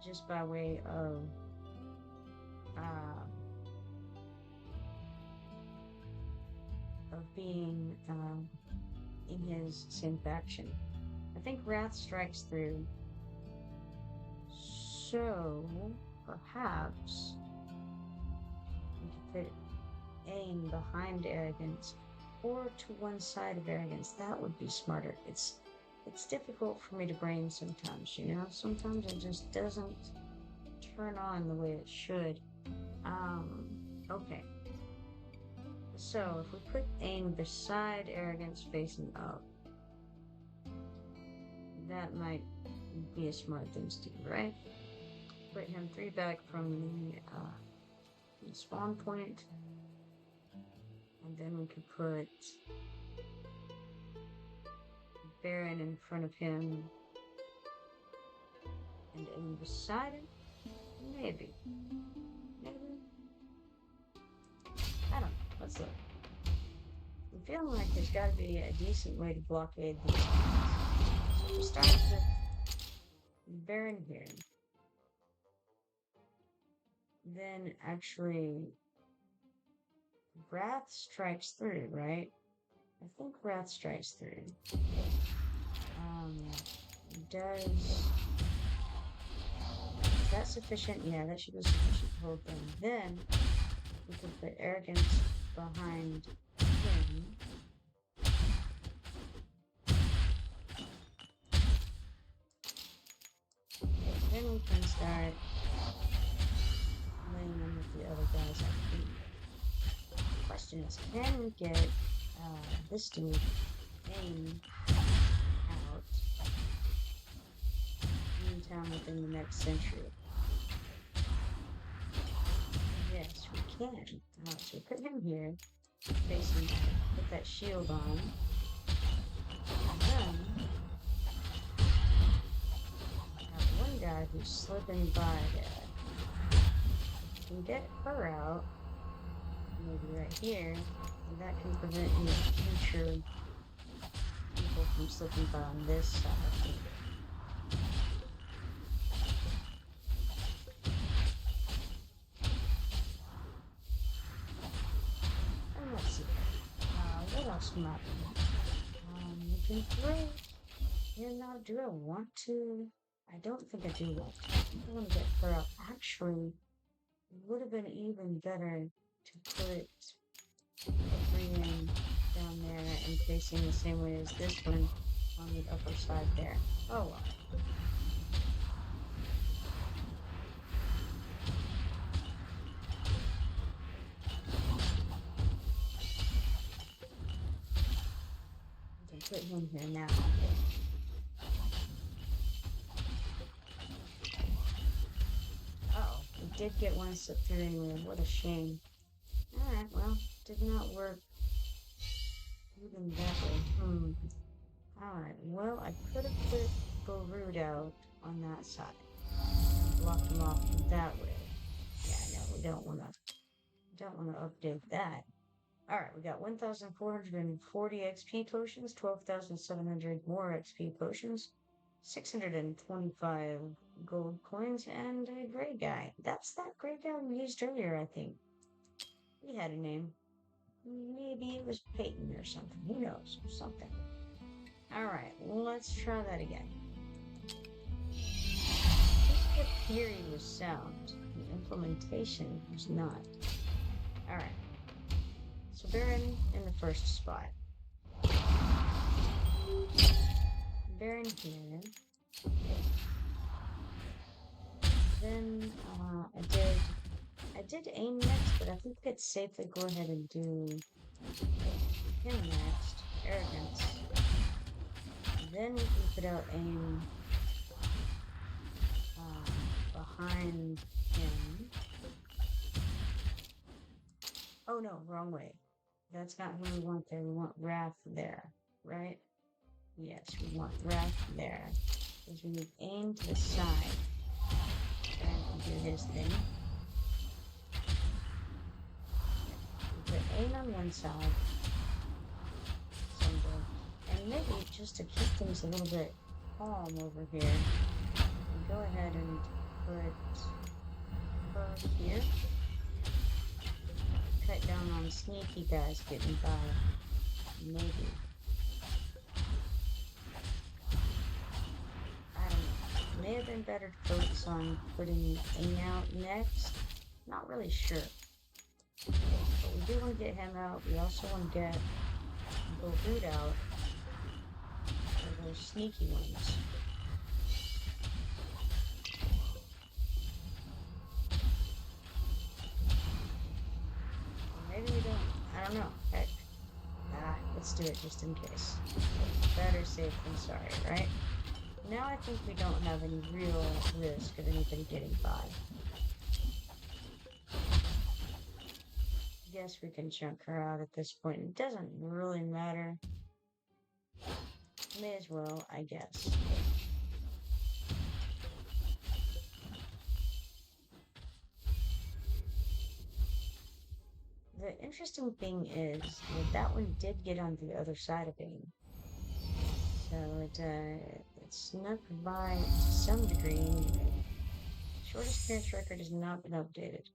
just by way of being in his same faction. I think Wrath strikes through. So perhaps we could put aim behind Arrogance or to one side of Arrogance. That would be smarter. It's difficult for me to brain sometimes, you know? Sometimes it just doesn't turn on the way it should. Okay. So if we put aim beside Arrogance facing up, that might be a smart thing to do, right? Put him 3 back from the spawn point, and then we could put Baron in front of him and aim beside him. Maybe. I don't know. Let's look. I'm feeling like there's got to be a decent way to blockade these things. So we start with Baron here. Then actually, Wrath strikes through, right? I think Wrath strikes through. Does that sufficient? Yeah, that should be sufficient to hold them. Then we can put arrogance behind him. Then we can start laying them with the other guys, I think. Question is, can we get this dude aim out anytime within the next century? Yes, we can. So put him here, facing, put that shield on. And then have one guy who's slipping by there. If we can get her out, maybe right here, and that can prevent any future people from slipping by on this side. And let's see. What else might be? We can throw. You know, do I want to? I don't think I do want to. I think I want to get her out. Actually, it would have been even better to put Brienne down there and facing the same way as this one on the upper side there. Oh well. I can put him here now. Uh-oh, we did get one slip through anyway. What a shame. Alright, well, did not work even that way. Alright, well, I could have put Borud out on that side. Blocked him off that way. Yeah, no, we don't want to update that. Alright, we got 1,440 XP potions, 12,700 more XP potions, 625 gold coins, and a gray guy. That's that gray guy we used earlier, I think. He had a name. Maybe it was Peyton or something. Who knows? Something. Alright, let's try that again. The theory was sound. The implementation was not. Alright. So Baron in the first spot. Baron here. Then I did aim next, but I think it's safe to go ahead and do him next. Arrogance. Then we can put out aim behind him. Oh no, wrong way. That's not who we want there. We want Wrath there, right? Yes, we want Wrath there. Because we need aim to the side. And do his thing. We put aim on one side. And maybe just to keep things a little bit calm over here, we go ahead and put her here. Cut down on sneaky guys getting by. Maybe. I don't know. May have been better to focus on putting aim out next. Not really sure. But we do want to get him out. We also want to get Borud out. For those sneaky ones. Maybe we don't. I don't know. Heck. Let's do it just in case. Better safe than sorry, right? Now I think we don't have any real risk of anybody getting by. Guess we can chunk her out at this point. It doesn't really matter. May as well, I guess. The interesting thing is that one did get on the other side of Bane. So it snuck by to some degree. Shortest appearance record has not been updated.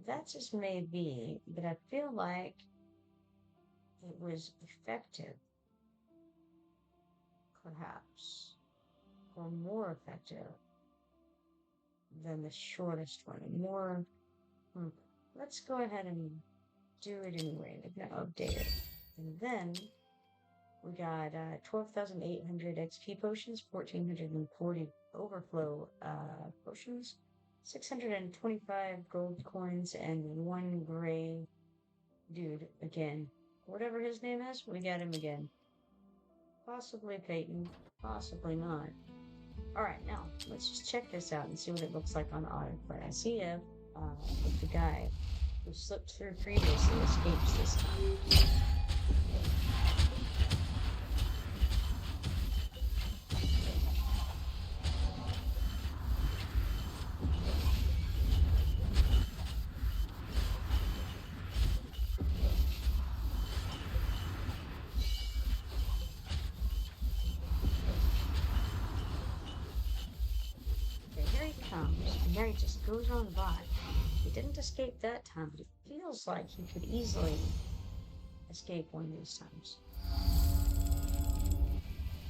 That just may be, but I feel like it was effective. Perhaps. Or more effective. than the shortest one. More. Let's go ahead and do it anyway. They're gonna update it. And then we got 12,800 XP potions, 1,440 overflow potions, 625 gold coins, and one gray dude again. Whatever his name is, we got him again. Possibly Peyton, possibly not. Alright, now, let's just check this out and see what it looks like on autoplay. I see if the guy who slipped through previously escapes this time. And there he just goes on by. He didn't escape that time, but it feels like he could easily escape one of these times. I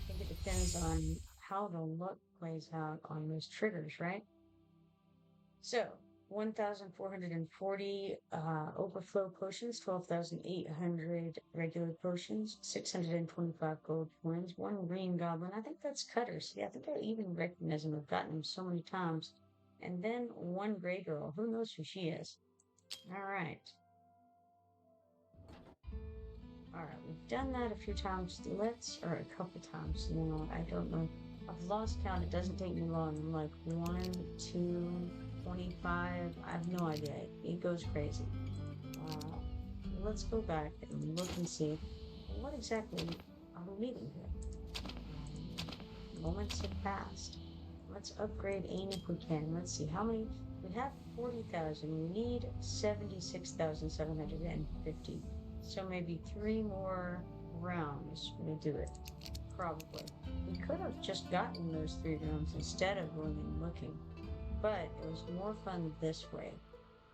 think it depends on how the luck plays out on those triggers, right? So, 1,440 overflow potions, 12,800 regular potions, 625 gold coins, one green goblin. I think that's Cutter. See, I think I even recognize him. I've gotten him so many times. And then one gray girl. Who knows who she is? All right. All right, we've done that a few times. Or a couple times. No, I don't know. I've lost count. It doesn't take me long. I'm like 1, 2, 25. I have no idea. It goes crazy. Let's go back and look and see what exactly are we needing here. Moments have passed. Let's upgrade AIM if we can. Let's see how many. We have 40,000. We need 76,750. So maybe 3 more rounds we do it. Probably. We could have just gotten those 3 rounds instead of going and looking. But it was more fun this way.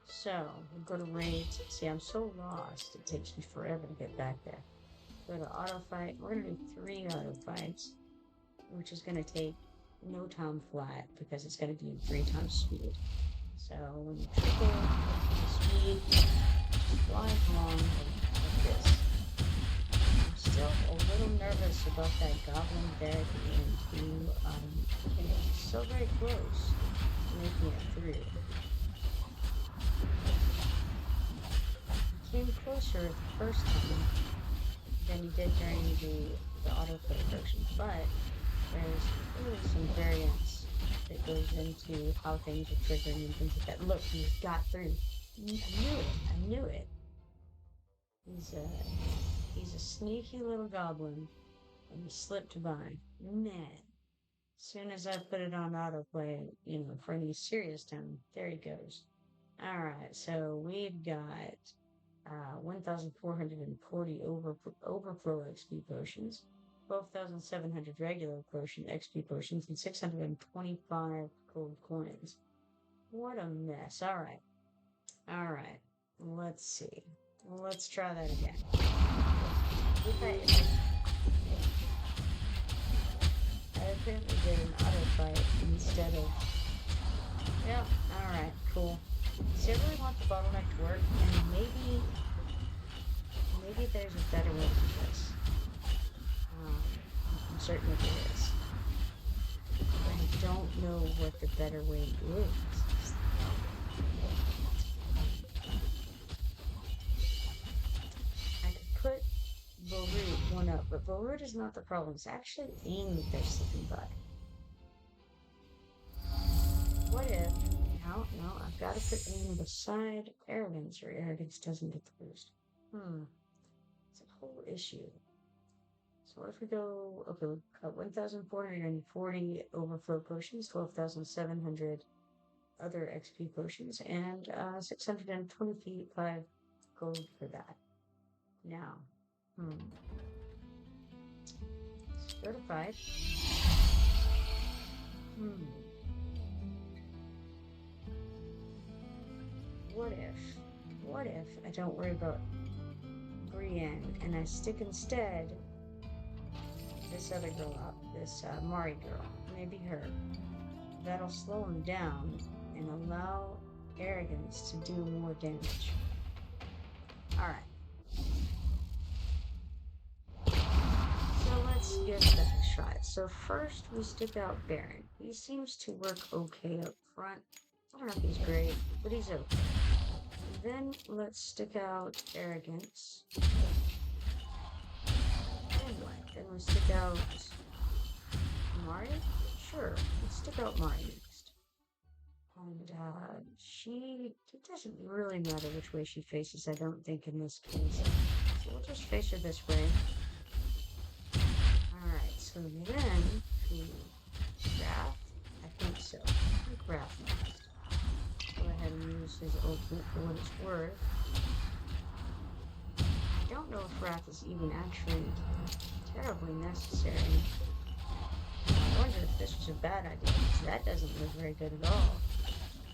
So, we'll go to raids. See, I'm so lost. It takes me forever to get back there. Go to auto fight. We're going to do 3 auto fights, which is going to take no time flat because it's going to be 3 times speed. So when you triple speed, fly along like this. I'm still a little nervous about that goblin dead and who came so very close to making it through. He came closer the first time than he did during the autoplay version, but there's really some variance that goes into how things are triggering and things like that. Look, he's got through. I knew it. He's a sneaky little goblin, and he slipped by. Man, as soon as I put it on autoplay, for any serious time, there he goes. All right, so we've got 1,440 overflow XP potions. 12,700 regular XP potions, and 625 gold coins. What a mess. All right. Let's see. Let's try that again. I apparently did an auto fight instead of... Yeah, alright, cool. So I really want the bottleneck to work, and maybe there's a better way to do this. I'm certain that there is. I don't know what the better way is. I could put Volroot one up, but Volroot is not the problem. It's actually AIM that they're slipping by. What if... No, I've got to put AIM beside Arrogance, or Arrogance doesn't get the boost. It's a whole issue. So what if we go, okay, we've got 1,440 overflow potions, 12,700 other XP potions, and 625 gold for that. Now, certified. What if I don't worry about Brienne and I stick instead this other girl up, this Mari girl, maybe her. that'll slow him down and allow arrogance to do more damage. Alright. So let's give that a try. So first we stick out Baron. He seems to work okay up front. I don't know if he's great, but he's okay. Then let's stick out Arrogance. And what? Then we stick out Mari? Sure, let's stick out Mari next. And she, it doesn't really matter which way she faces, I don't think, in this case. So we'll just face her this way. Alright, so then, Wrath? I think so. I think Wrath next. Go ahead and use his ultimate for what it's worth. I don't know if Wrath is even actually terribly necessary. I wonder if this was a bad idea, because that doesn't look very good at all.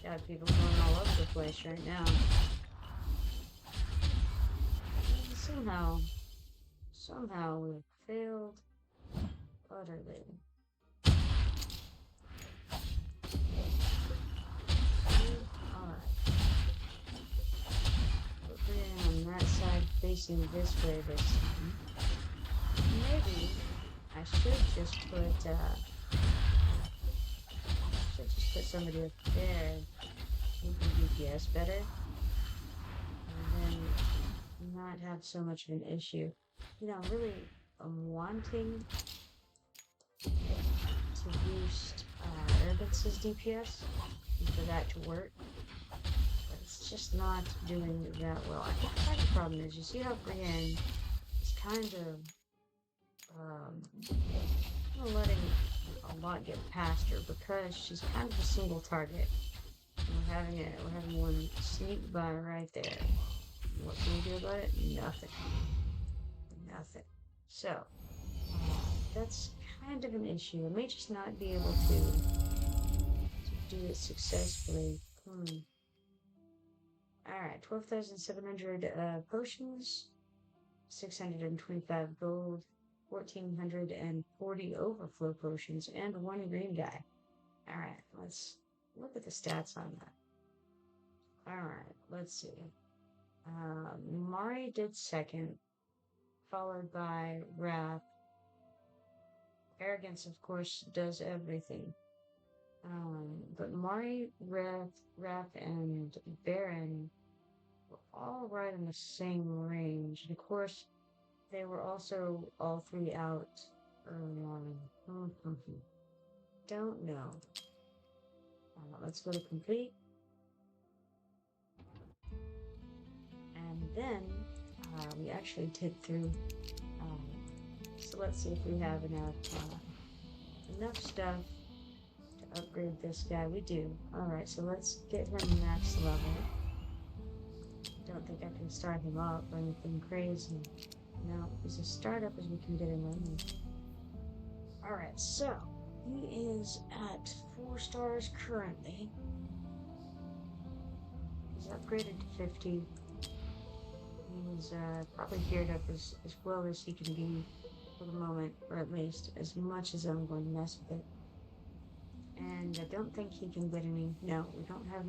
Got people going all over the place right now. And somehow we failed utterly. Alright. Put Brienne on that side facing this way this time. Maybe I should just put somebody up there who can DPS better, and then not have so much of an issue. You know, really, I'm wanting to boost Arrogance's DPS and for that to work, but it's just not doing that well. I think part of the problem is, you see how Brienne is kind of letting a lot get past her because she's kind of a single target. And we're having one sneak by right there. What can we do about it? Nothing. Nothing. So that's kind of an issue. I may just not be able to do it successfully. Alright, 12,700 potions, 625 gold, 1,440 overflow potions, and one green guy. Alright, let's look at the stats on that. Alright, let's see. Mari did second, followed by Wrath. Arrogance, of course, does everything. But Mari, Wrath, and Baron were all right in the same range. And of course, they were also all three out early on. Don't know. Let's go to complete. And then we actually did through. So let's see if we have enough stuff to upgrade this guy. We do. Alright, so let's get him max level. Don't think I can start him up or anything crazy. No, he's as start up as we can get him running. Alright, so he is at 4 stars currently. He's upgraded to 50. He's probably geared up as well as he can be for the moment, or at least as much as I'm going to mess with it. And I don't think he can get any. No, we don't have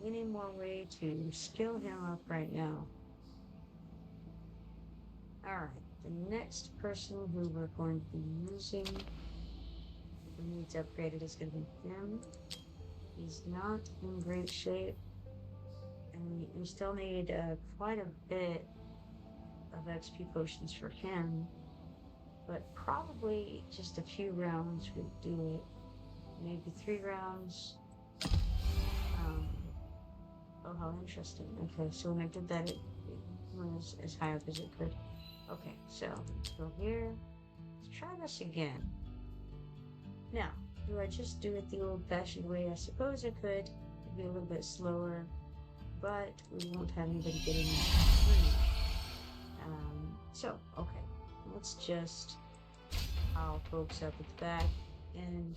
any more way to skill him up right now. Alright, the next person who we're going to be using who needs upgraded is going to be him. He's not in great shape, and we still need quite a bit of XP potions for him, but probably just a few rounds would do it. Maybe 3 rounds. Oh, how interesting. Okay, so when I did that, it was as high up as it could. Okay, so let's go here. Let's try this again. Now, do I just do it the old-fashioned way? I suppose I could. It'd be a little bit slower, but we won't have anybody getting free. So, okay, let's just pile folks up at the back and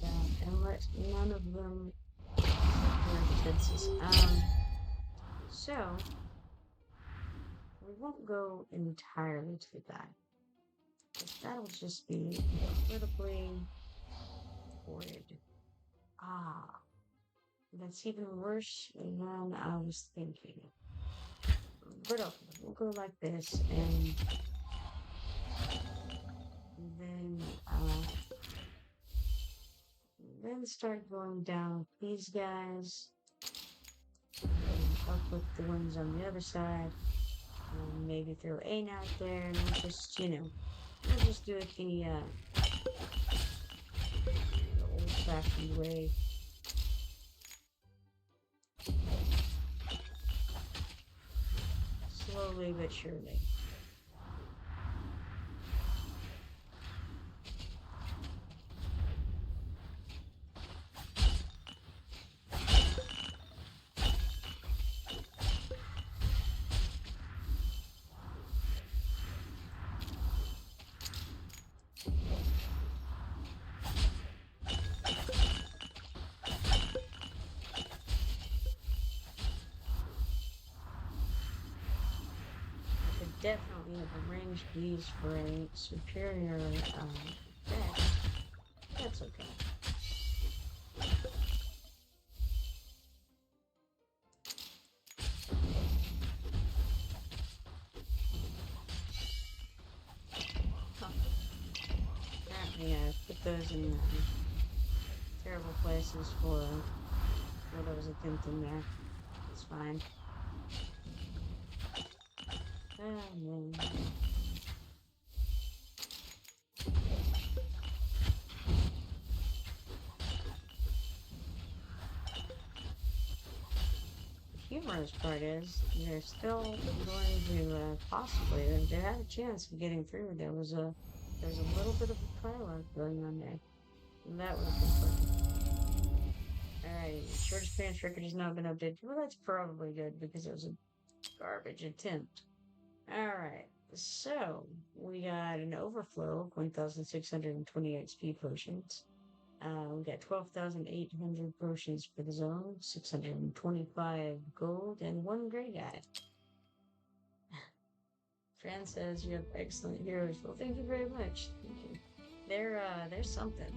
let none of them get their defenses. So we won't go entirely to the back, because that'll just be incredibly horrid. Ah, that's even worse than I was thinking. But okay, we'll go like this, and then then start going down these guys, and up with the ones on the other side, and maybe throw Ain out there, and we'll just, we'll just do it the old-fashioned way. Slowly but surely. I could definitely have arranged these for a superior effect. That's okay. Huh. Apparently, I put those in terrible places for what I was attempting there. It's fine. Oh, man. The humorous part is they're still going to possibly they had a chance of getting through. There was a little bit of a pile going on there. And that would have been fun. Alright, shortest finish record has not been updated. Well, that's probably good because it was a garbage attempt. Alright, so we got an overflow of 1,628 speed potions. We got 12,800 potions for the zone, 625 gold, and one gray guy. Fran says you have excellent heroes. Well, thank you very much. Thank you. They're something.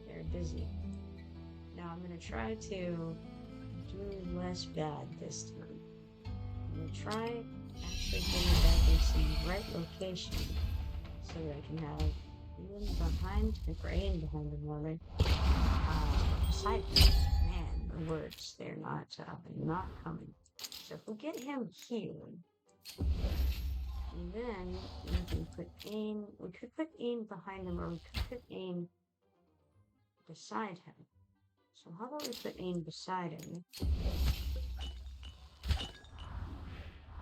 They're busy. Now I'm gonna try to do less bad this time. I'm gonna try actually getting back into the right location so that I can have Ian behind me, or Ian behind him, rather. Side man, the words, they're not coming. So if we get him here, then we can put Ain, we could put Ain behind him, or we could put Ain beside him. So how about we put Ain beside him,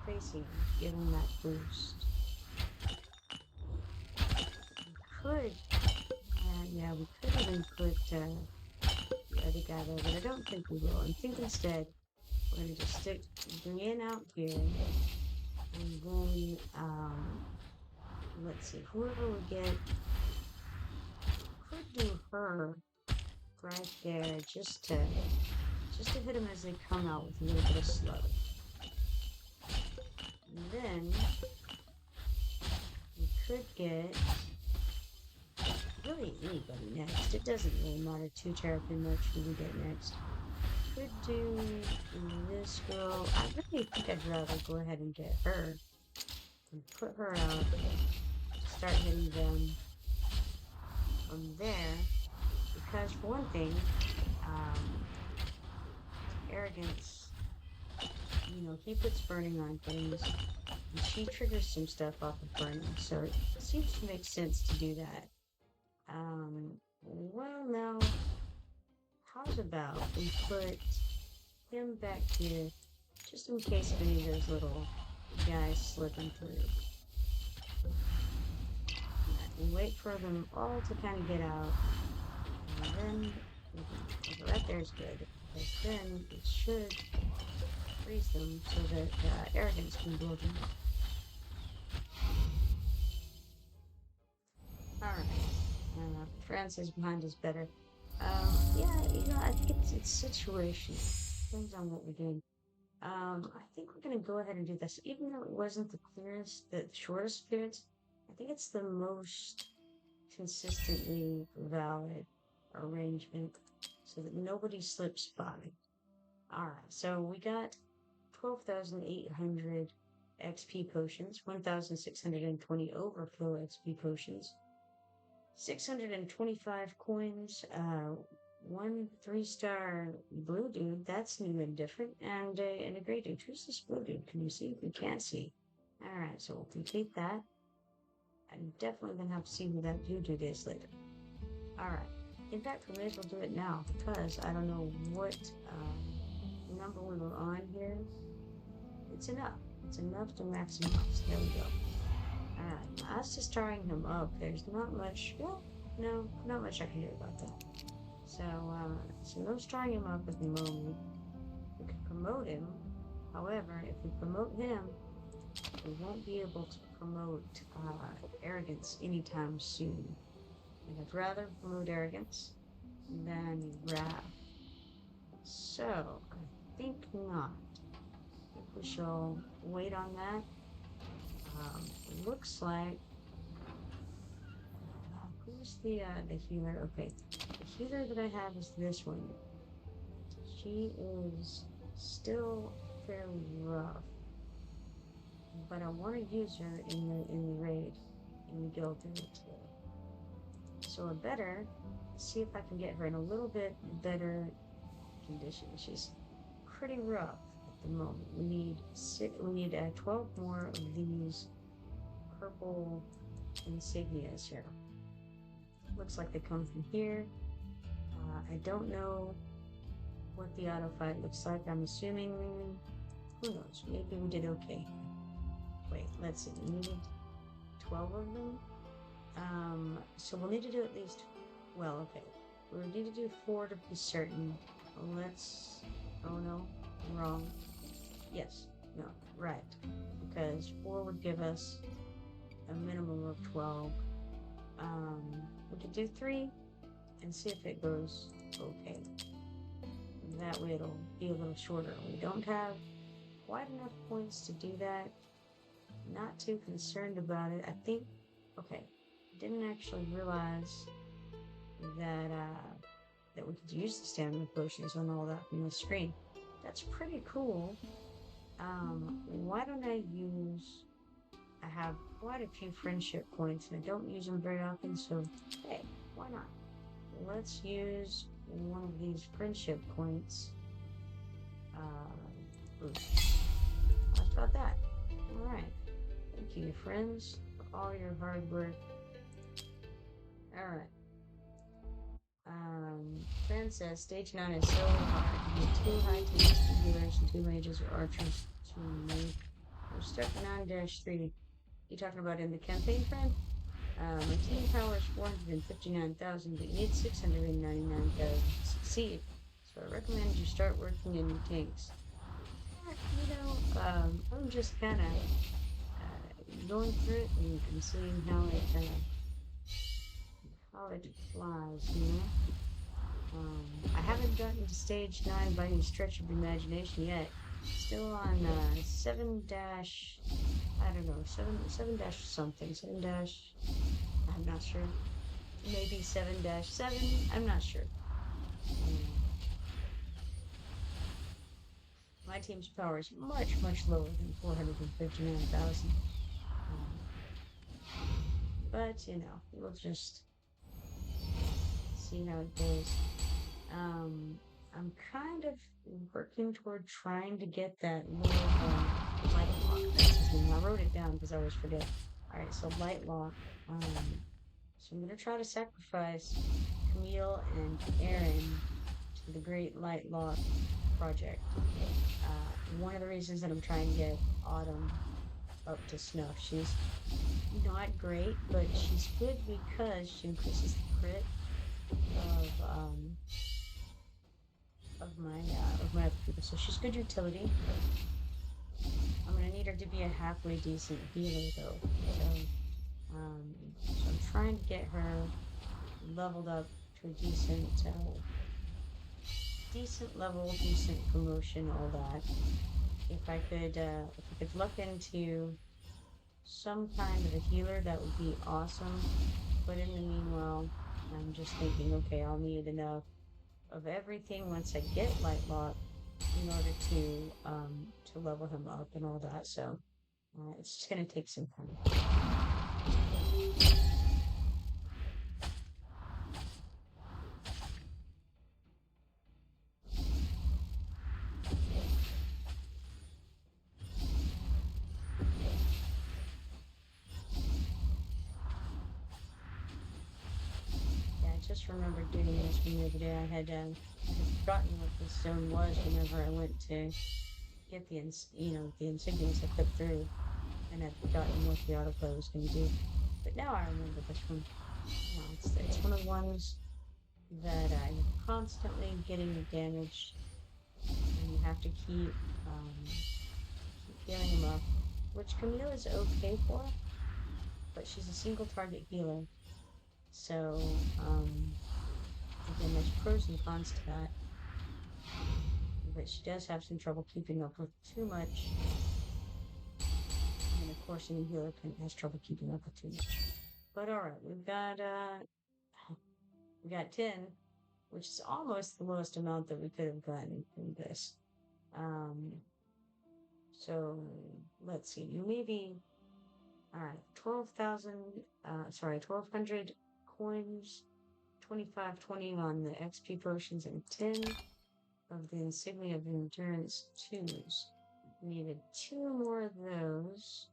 facing him, give him that boost. We could, yeah, we could even put the other guy there, but I don't think we will. I think instead we're gonna just bring Ain out here, and then let's see, whoever we get could do her right there just to hit them as they come out with a little bit of slow. And then we could get really anybody next. It doesn't really matter too terribly much who we get next. Could do this girl. I really think I'd rather go ahead and get her and put her out, start hitting them from there, because for one thing, arrogance, he puts burning on things, and she triggers some stuff off of burning, so it seems to make sense to do that. Well, now, how's about we put him back here, just in case any of those little guys slipping through. And wait for them all to kind of get out, and then right there's good, because then it should freeze them so that arrogance can blow them up. Alright, Francis behind is better. Yeah, I think it's situational. Depends on what we're doing. I think we're gonna go ahead and do this, even though it wasn't the shortest appearance. I think it's the most consistently valid arrangement. so that nobody slips by. Alright, so we got 12,800 XP potions, 1,620 overflow XP potions, 625 coins, one 3-star blue dude, that's new and different, and a gray dude. Who's this blue dude? Can you see? We can't see. Alright, so we'll complete that. I'm definitely gonna have to see who that blue dude is later. Alright. In fact, we may as well do it now, because I don't know what number we were on here. It's enough. It's enough to maximize. There we go. Alright, as to starting him up, there's not much, well, no, not much I can do about that. So no starting him up at the moment. We could promote him. However, if we promote him, we won't be able to promote arrogance anytime soon. And I'd rather promote arrogance than wrath. So, I think not. I think we shall wait on that. It looks like who's the healer? Okay, the healer that I have is this one. She is still fairly rough, but I want to use her in the raid, in the guild raid. So I better see if I can get her in a little bit better condition. She's pretty rough at the moment. We need 12 more of these purple insignias here. Looks like they come from here. I don't know what the auto fight looks like. I'm assuming, who knows, maybe we did okay. Wait, let's see, we needed 12 of them. So we'll need to do at least, well, okay, we'll need to do 4 to be certain. Let's, oh no, wrong. Yes, no, right, because 4 would give us a minimum of 12. We could do 3 and see if it goes okay. That way it'll be a little shorter. We don't have quite enough points to do that. Not too concerned about it. I think, okay, didn't actually realize that that we could use the stamina potions and all that from the screen. That's pretty cool. Why don't I use, I have quite a few friendship points and I don't use them very often, so hey, why not? Let's use one of these friendship points. How about that? Alright. Thank you, friends, for all your hard work. Alright. Fran says stage 9 is so hard. You need 2 high teams, 2 healers, and 2 mages or archers to make. We're starting on -3. You talking about in the campaign, friend? My team power is 459,000, but you need 699,000 to succeed. So I recommend you start working in your tanks. You know, I'm just kind of going through it and seeing how it flies, you know? I haven't gotten to stage 9 by any stretch of the imagination yet. Still on 7 dash, I don't know, 7 dash something, 7 dash, I'm not sure. Maybe 7 dash 7, I'm not sure. My team's power is much, much lower than 459,000. But, you know, we'll just see how it goes. I'm kind of working toward trying to get that little light lock. That's his name. I wrote it down because I always forget. Alright, so light lock. So I'm going to try to sacrifice Camille and Aaron to the Great Light Lock project. One of the reasons that I'm trying to get Autumn up to snuff. She's not great, but she's good because she increases the crit of my other people. So she's good utility. I'm gonna need her to be a halfway decent healer though. So I'm trying to get her leveled up to a decent level, decent promotion, all that. If I could look into some kind of a healer, that would be awesome. But in the meanwhile, I'm just thinking, okay, I'll need enough of everything once I get Lightlock in order to level him up and all that. So it's just gonna take some time. Yeah, I just remembered doing this one the other day. I had forgotten what this zone was whenever I went to get the insignias to click through, and I'd forgotten what the autoplay was going to do. But now I remember this one. It's one of the ones that I'm constantly getting damaged, and you have to keep healing him up, which Camille is okay for, but she's a single target healer. So again, there's pros and cons to that, but she does have some trouble keeping up with too much. And of course, any healer has trouble keeping up with too much. But all right, we got 10, which is almost the lowest amount that we could have gotten from this. Um, so let's see, maybe all right, 12,000. Sorry, 1,200 coins, 2520 on the XP potions, and 10 of the insignia of endurance twos. Needed two more of those.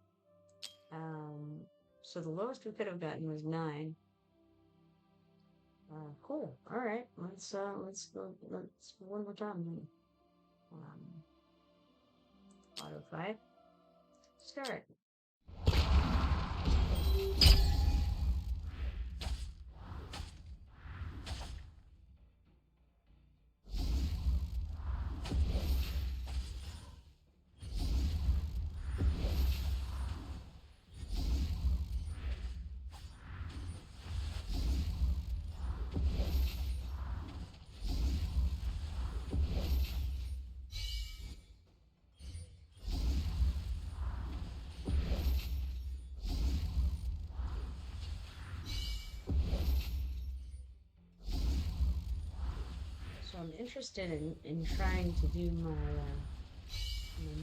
So the lowest we could have gotten was 9. Cool. All right. Let's go. Let's one more time. Auto fight. Start. So I'm interested in trying to do my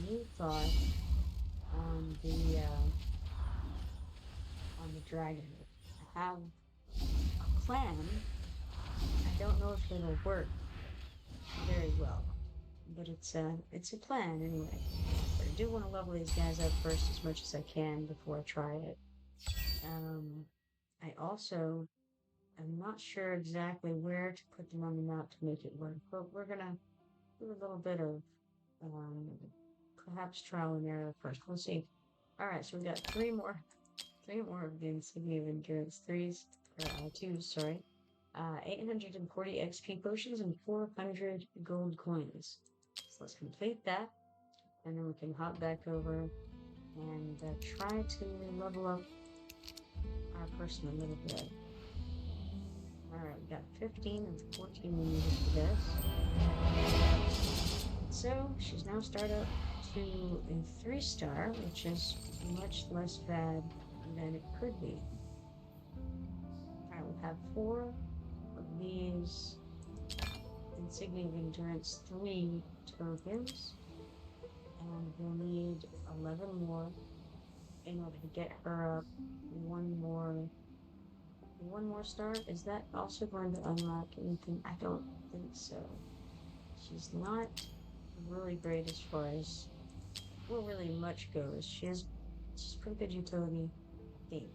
new thought on the dragon. I have a plan. I don't know if it'll work very well, but it's a plan anyway. But I do want to level these guys up first as much as I can before I try it. Um, I also am not sure exactly where to put them on the map to make it work, but we're gonna do a little bit of um, perhaps trial and error first. We'll see. All right, so we got three more of the insignia of endurance twos. Sorry, 840 XP potions and 400 gold coins. So let's complete that, and then we can hop back over and try to level up our person a little bit. Alright, we got 15 and 14 we needed for this. So she's now started up to a 3-star, which is much less bad than it could be. Alright, we have 4 of these insignia of endurance 3 tokens, and we'll need 11 more in order to get her up one more star. Is that also going to unlock anything? I don't think so. She's not really great as far as really much goes. She's pretty good utility theme.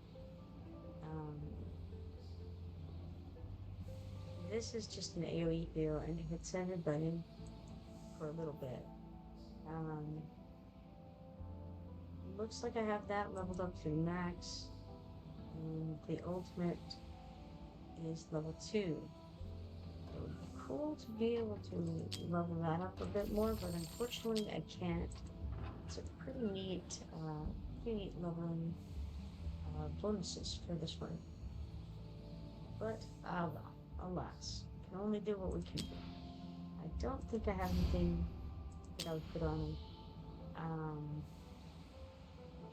This is just an AoE heal and it hits everybody for a little bit. Looks like I have that leveled up to max. And the ultimate is level 2. It would be cool to be able to level that up a bit more, but unfortunately I can't. It's a pretty neat leveling bonuses for this one. But alas, we can only do what we can do. I don't think I have anything that I would put on him.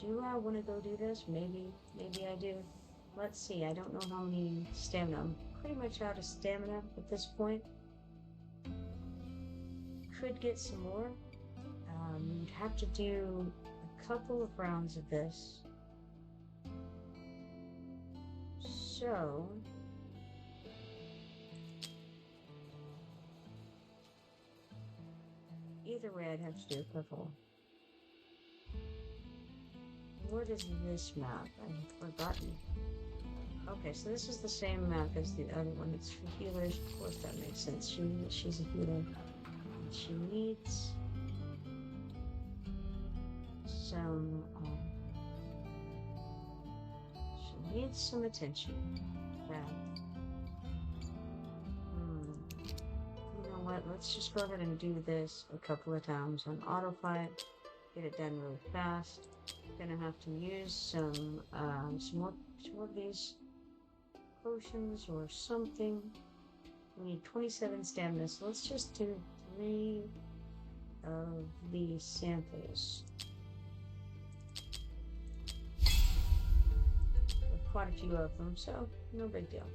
Do I want to go do this? Maybe I do. Let's see. I don't know how many stamina. I'm pretty much out of stamina at this point. could get some more. You'd have to do a couple of rounds of this. So either way, I'd have to do a couple. What is this map? I've forgotten. Okay, so this is the same map as the other one. It's for healers. Of course, that makes sense. She's a healer. She needs some. She needs some attention. That. You know what? Let's just go ahead and do this a couple of times on autopilot. Get it done really fast. Gonna have to use some more of these potions or something. We need 27 stamina, so let's just do 3 of these samples. With quite a few of them, so no big deal.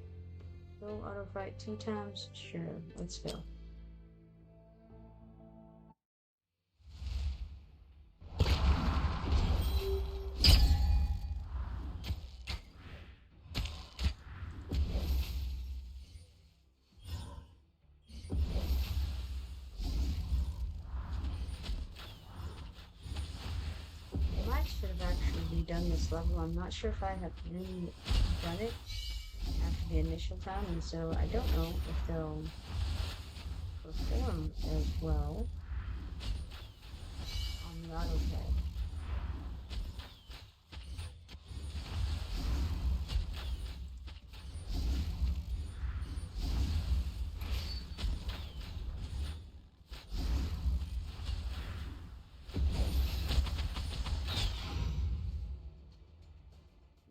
Go auto fight 2 times? Sure, let's go. Done this level. I'm not sure if I have really done it after the initial time, and so I don't know if they'll perform as well on the autopad.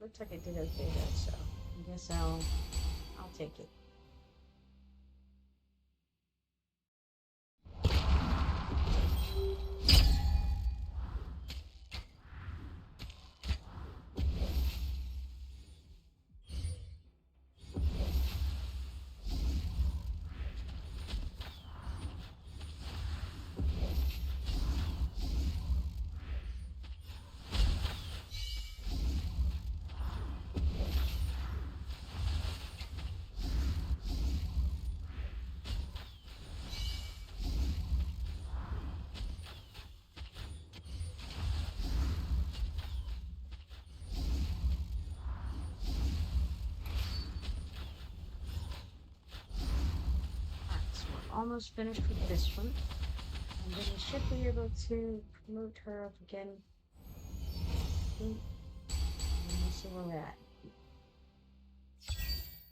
Looks like it did okay though, so I guess I'll take it. Almost finished with this one, and then we should be able to promote her up again. And we'll see where we're at.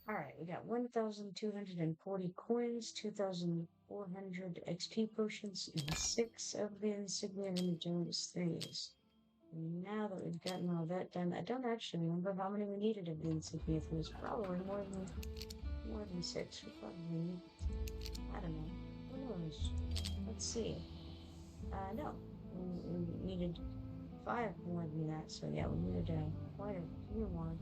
Alright, we got 1,240 coins, 2,400 XP potions, and 6 of the insignia Jones 3s. And now that we've gotten all that done, I don't actually remember how many we needed of the insignia 3s. Probably more than 6. We probably need, I don't know. Who knows? Let's see. No. We needed 5 more than that, so yeah, we needed quite a few more.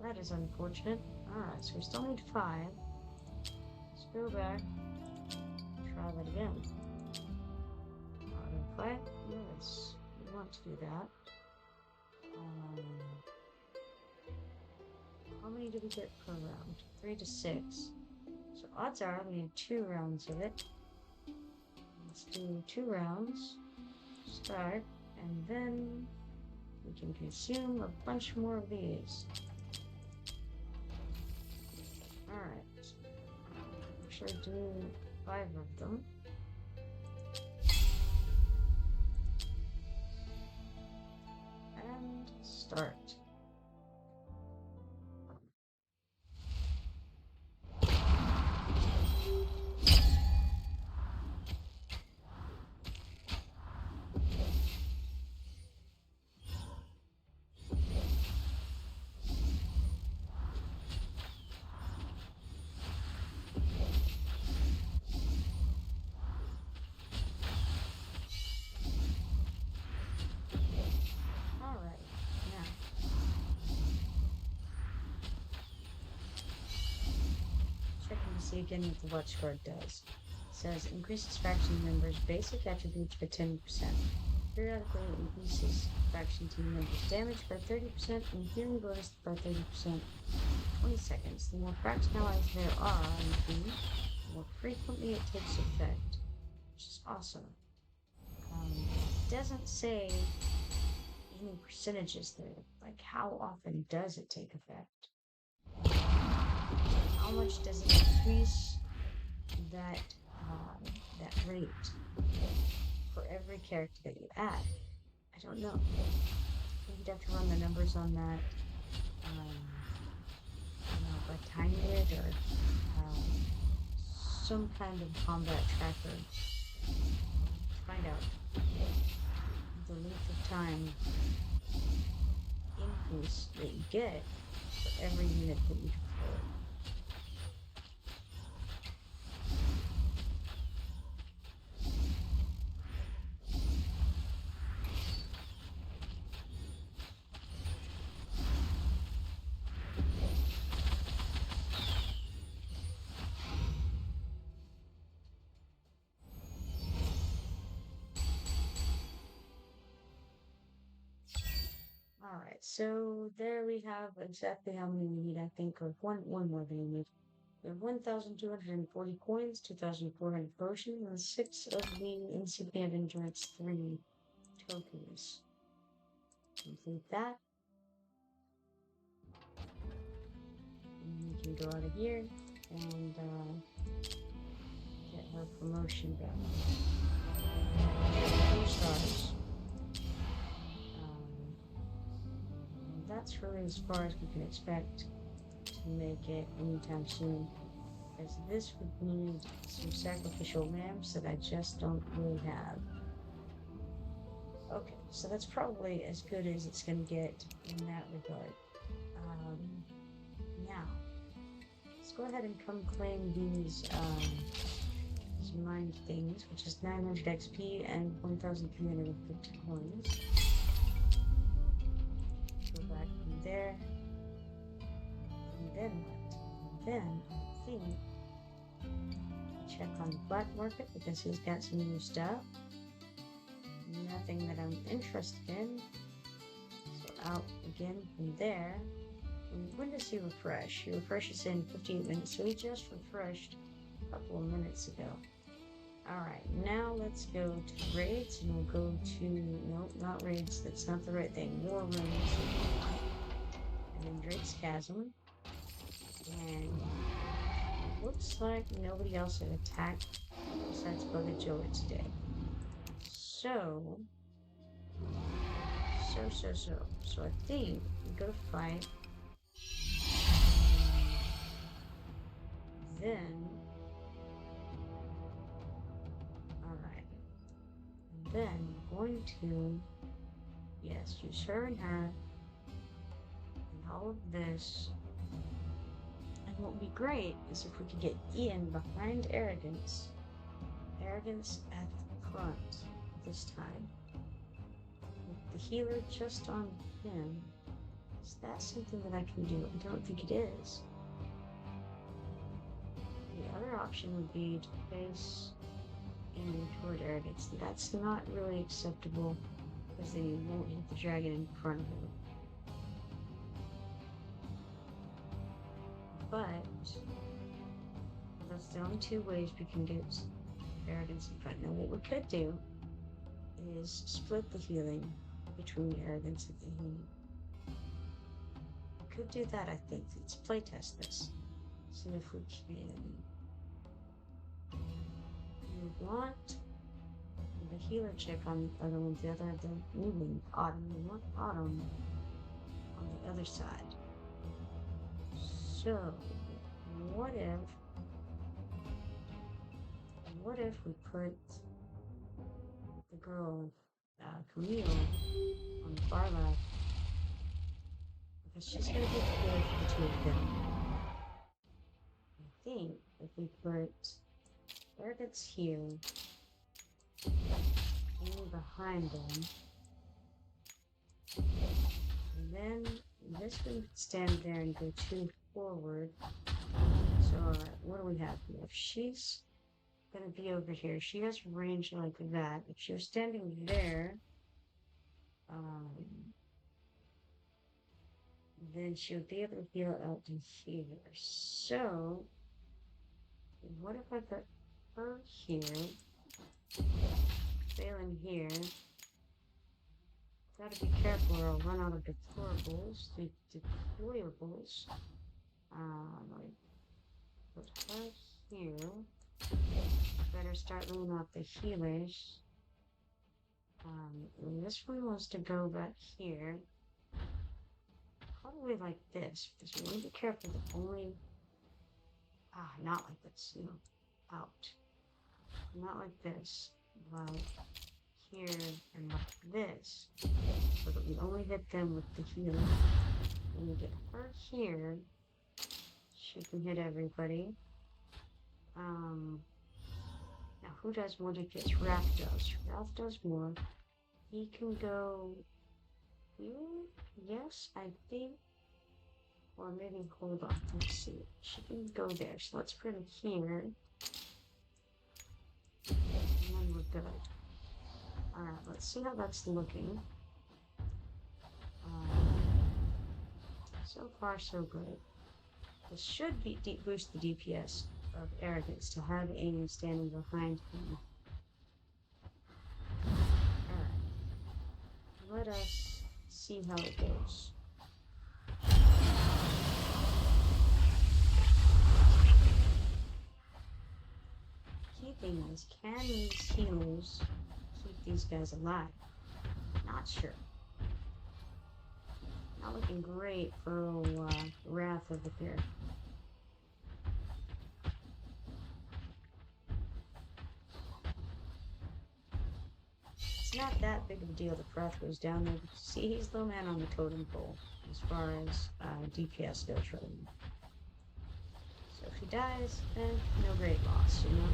That is unfortunate. Alright, so we still need 5. Let's go back. Try that again. Autoplay? Yes. We want to do that. How many do we get per round? 3 to 6. So odds are we need 2 rounds of it. Let's do 2 rounds. Start. And then we can consume a bunch more of these. Alright. Actually do 5 of them. And start. See again what the watch guard does. says increases faction members' basic attributes by 10%. Periodically increases faction team members' damage by 30% and healing bonus by 30%. 20 seconds. The more faction allies there are on the team, the more frequently it takes effect, which is awesome. It doesn't say any percentages there. Like, how often does it take effect? How much does it increase that rate for every character that you add? I don't know. You'd have to run the numbers on that, by timing it or some kind of combat tracker. Find out the length of time increase that you get for every unit that you deploy. Alright, so there we have exactly how many we need, I think, or one more than we need. We have 1,240 coins, 2,400 potions, and 6 of the incipient endurance 3 tokens. Complete that. And we can go out of here and get her promotion done. 4 stars. That's really as far as we can expect to make it anytime soon, as this would need some sacrificial lambs that I just don't really have. Okay, so that's probably as good as it's going to get in that regard. Now, let's go ahead and come claim these mined things, which is 900 XP and 1,350 coins. Go back from there. And then what? And then I think check on the black market because he's got some new stuff. Nothing that I'm interested in. So out again from there. And when does he refresh? He refreshes in 15 minutes. So he just refreshed a couple of minutes ago. Alright, now let's go to raids, and we'll go to, nope, not raids, that's not the right thing, war rooms, and then Drake's Chasm, and it looks like nobody else had attacked besides Bugga Joey today. So I think we go fight, then then I'm going to, yes, use her and her, and all of this. And what would be great is if we could get Ian behind Arrogance. Arrogance at the front this time. With the healer just on him. Is that something that I can do? I don't think it is. The other option would be to face aiming toward Arrogance. That's not really acceptable because then you won't hit the dragon in front of him. But that's the only 2 ways we can get Arrogance in front. Now what we could do is split the healing between Arrogance and the healing. We could do that, I think. Let's playtest this. See if we can. We want the healer check on the other one, the other, the moving Autumn. We want Autumn on the other side. So, what if we put the girl, Camille, on the far left? Because she's going to be good for the 2 of them. I think if we put Arrogance here, and behind them, and then this one could stand there and go 2 forward. So what do we have here? If she's gonna be over here. She has range like that. If she was standing there, then she would be able to heal out to here. So, what if I put her here, Phelan here? Gotta be careful or I'll run out of deplorables. Deplorables. Like, put her here. Better start laying out the healers. This one wants to go back here. Probably like this, because we need to be careful to only... not like this, no. Out. Not like this. Like here and like this. So that we only hit them with the healer. When we get her here, she can hit everybody. Now who does more DPS? Wrath does. Wrath does more. He can go here? Yes, I think. Or maybe hold on. Let's see. She can go there. So let's put her here. And then we're good. Alright, let's see how that's looking. So far, so good. This should be boost the DPS of Arrogance to have Amy standing behind him. Alright. Let us see how it goes. Key thing is, can these healers keep these guys alive? Not sure. Not looking great for Wrath over here. It's not that big of a deal if Wrath goes down there. See, he's low man on the totem pole as far as DPS goes right now. So if he dies, then no great loss, you know?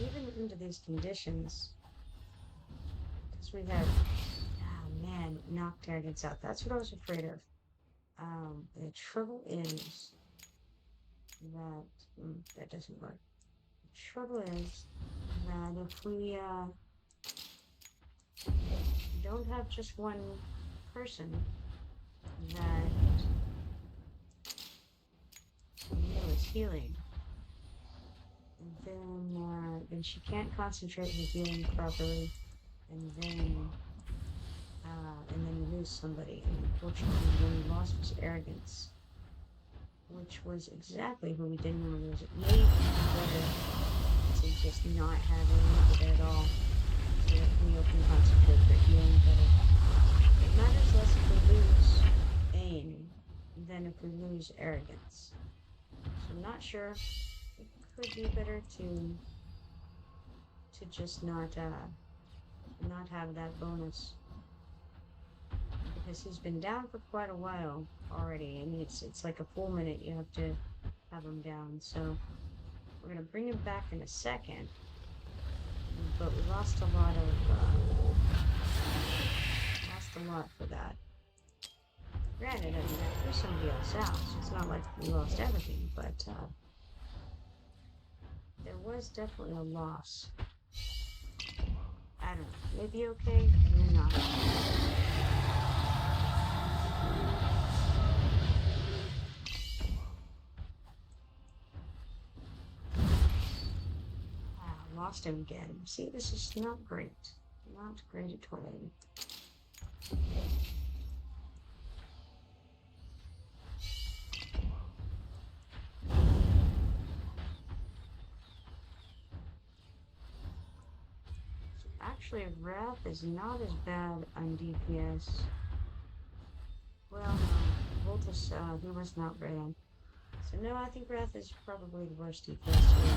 Even into these conditions, because we have, oh man, knocked targets out. That's what I was afraid of. The trouble is that that doesn't work. The trouble is that if we don't have just one person that is healing, then she can't concentrate her healing properly, and then lose somebody. And unfortunately, when we lost was Arrogance, which was exactly who we didn't want to lose. It may be better to just not have any of it at all, so that Camille can concentrate for healing better. It matters less if we lose aim than if we lose Arrogance. So I'm not sure. It could be better to just not have that bonus, because he's been down for quite a while already, and it's like a full minute you have to have him down. So we're gonna bring him back in a second, but we lost a lot for that. Granted, I mean, I threw somebody else out, so it's not like we lost everything, but there was definitely a loss. I don't know, maybe okay, maybe not. Lost him again. See, this is not great. Not great at all. So actually, Wrath is not as bad on DPS. Well, no. Voltus, he was not bad. So no, I think Wrath is probably the worst DPS here.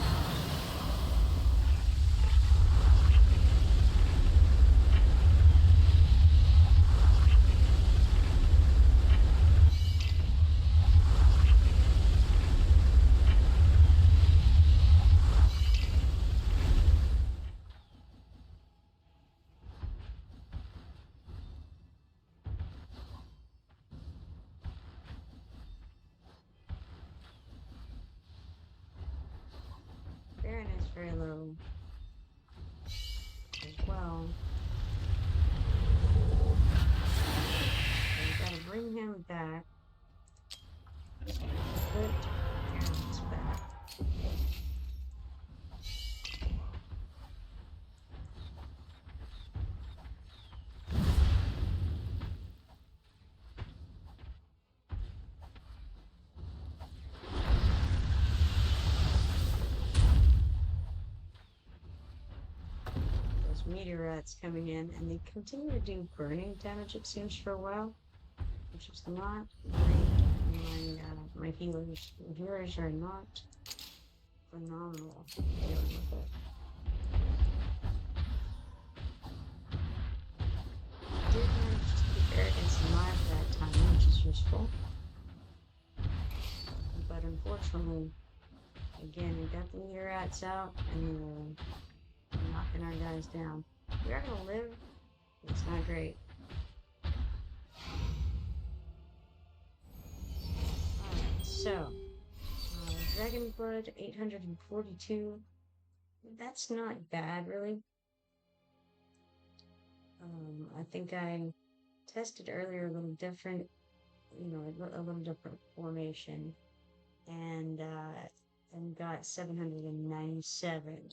meteorites coming in, and they continue to do burning damage, it seems, for a while, which is not great. My healers are not phenomenal dealing with it. I did manage to keep arrogance alive that time, which is useful. But unfortunately, again, we got the meteorites out, and they're knocking our guys down. We are gonna live. It's not great. Alright, so Dragon Blood 842. That's not bad, really. I think I tested earlier a little different, a little different formation, and got 797.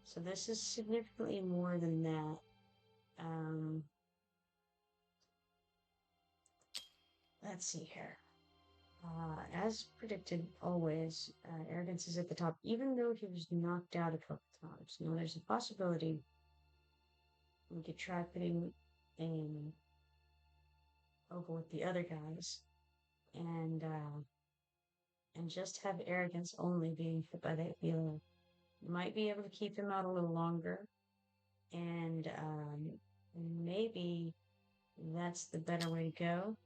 So this is significantly more than that. Let's see here. As predicted, always, Arrogance is at the top, even though he was knocked out a couple times. Now, there's a possibility we could try putting in over with the other guys, and just have Arrogance only being hit by that healer. Might be able to keep him out a little longer, and maybe that's the better way to go.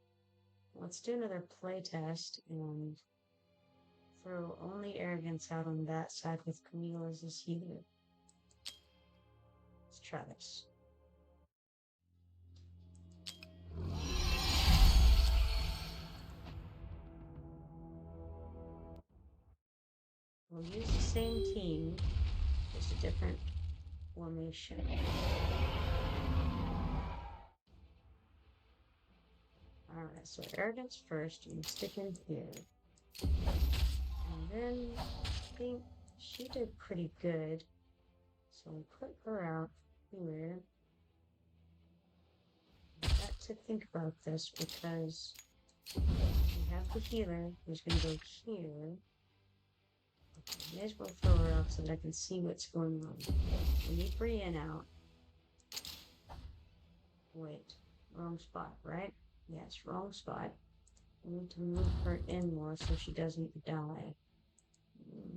Let's do another play test and throw only Arrogance out on that side with Camille as his healer. Let's try this. We'll use the same team, just a different formation. Alright, so Arrogance first, and stick in here. And then I think she did pretty good. So we'll put her out here. I've got to think about this because we have the healer who's going to go here. Okay, may as well throw her out so that I can see what's going on. We need Brienne out. Wait, wrong spot, right? Yes, wrong spot. We need to move her in more so she doesn't die.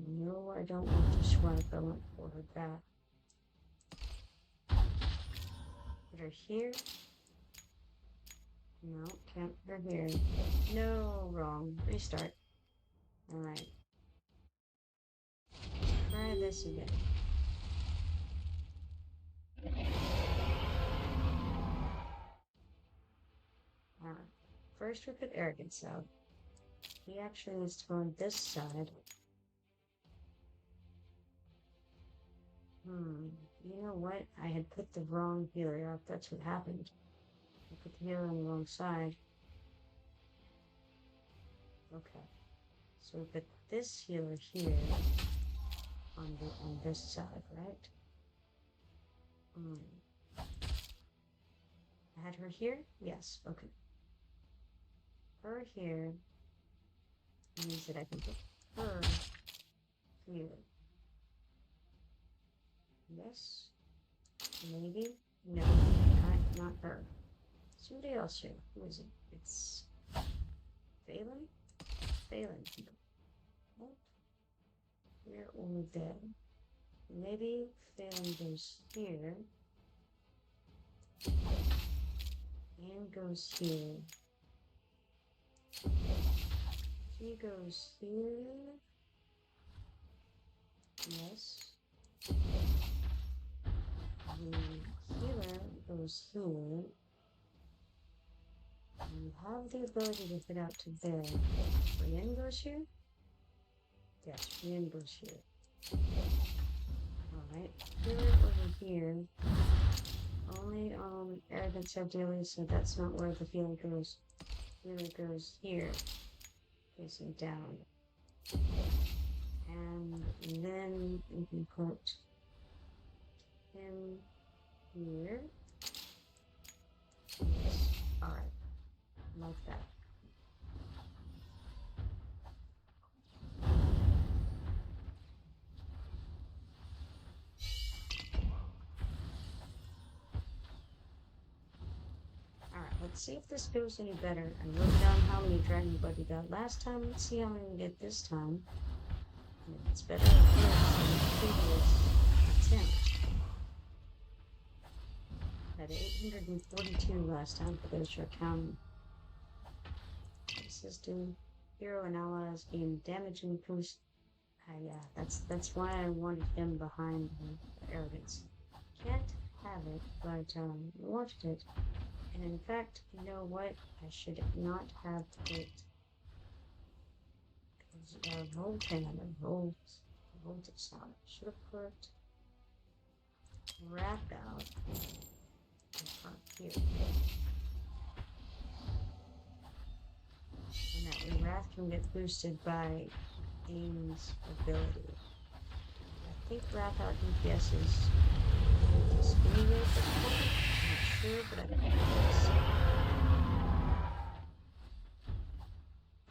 No, I don't want to swipe. I want to pull her back. Put her here. No, can't put her here. No, wrong. Restart. Alright. Try this again. Alright. First we put Arrogance out. He actually needs to go on this side. You know what? I had put the wrong healer out. That's what happened. I put the healer on the wrong side. Okay. So we put this healer here on this side, right? I had her here? Yes, okay. Her here means that I can put her here. Yes? Maybe? No, not her. Somebody else here. Who is it? It's Phelan? Phelan. What? Where or there? Maybe Phelan goes here. And goes here. He goes here. Yes. The healer goes here. You have the ability to fit out to there. Brienne goes here? Yes, Brienne goes here. Alright, healer over here. Only Arrogance ideally, so that's not where the healer goes. Healer goes here. Facing down. And then we can put him here. Yes. Alright. Like that. Let's see if this goes any better. I wrote down how many dragon blood we got last time. Let's see how many we get this time. And if it's better or worse than the previous attempt. Had 842 last time for those who are counting. This is doing hero and allies gain damage and boost. Yeah, that's why I wanted him behind the arrogance. Can't have it, but wanted it. And in fact, you know what? I should not have put Volt and Voltage out. Should have put Wrap out in front here. And that way Wrath can get boosted by Aim's ability. I think Wrath out DPS is spinning rate at this point. I'm not sure, but I think it is.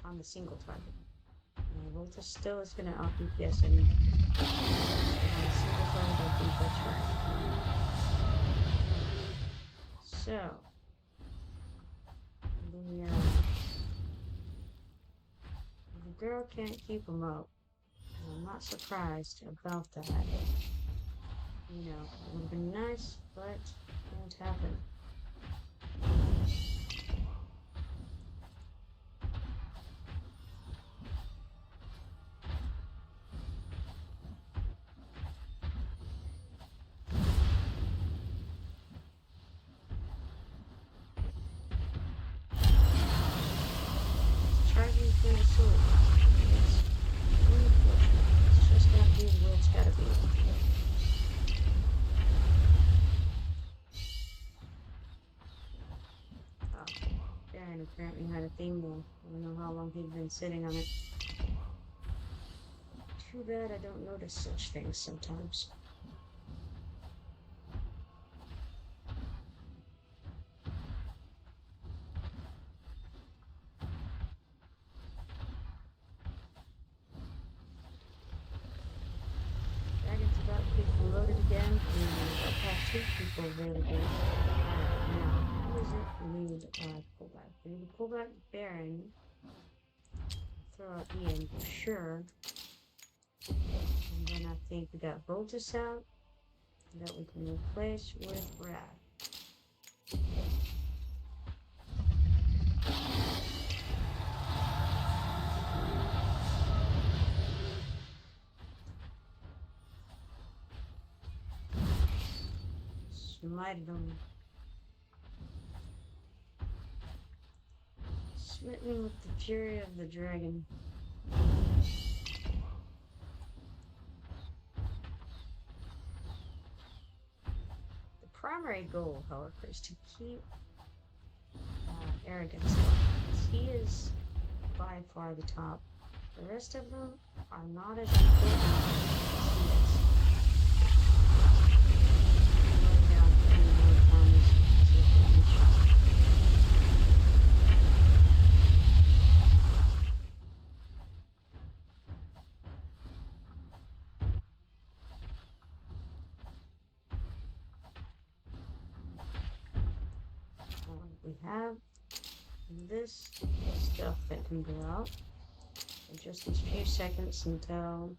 On the single target. And Volta still is going to out DPS and on the single target, I think that's right. So, the girl can't keep him up. I'm not surprised about that. You know, it would have been nice, but it won't happen. Charging for the sword. It's just gotta be the way it's gotta be. Baron apparently had a theme there. I don't know how long he'd been sitting on it. Too bad I don't notice such things sometimes. Dragon's about to be promoted again, and I'll have 2 people available. Now, who is it? We need pullback. We need to pull back Baron. Throw out Ian for sure. And then I think we got Voltus out that we can replace with Wrath. Smite them. Smitten with the fury of the dragon. The primary goal, however, is to keep arrogance going. He is by far the top. The rest of them are not as important as he is. We have this stuff that can go out in just these few seconds until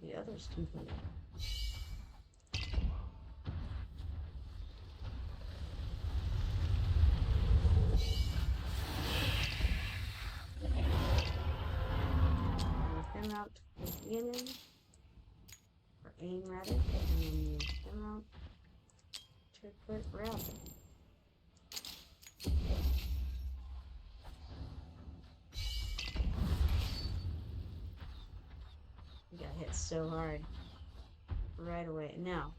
the others can come out. Move him out with Ian in, or aim rather, and then move him out to put Ralph in. Got hit so hard right away. Now,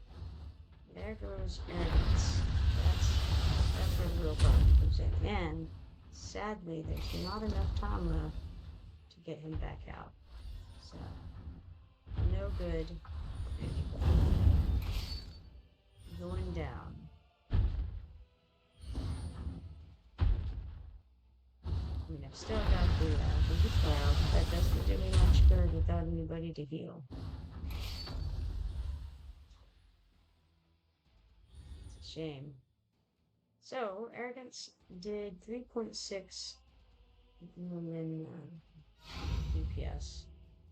there goes arrogance. That's where the real problem comes in. And sadly, there's not enough time left to get him back out. So, no good. Going down. I mean, I've still got the beefier, but that doesn't do me much good without anybody to heal. It's a shame. So, arrogance did 3.6 million DPS.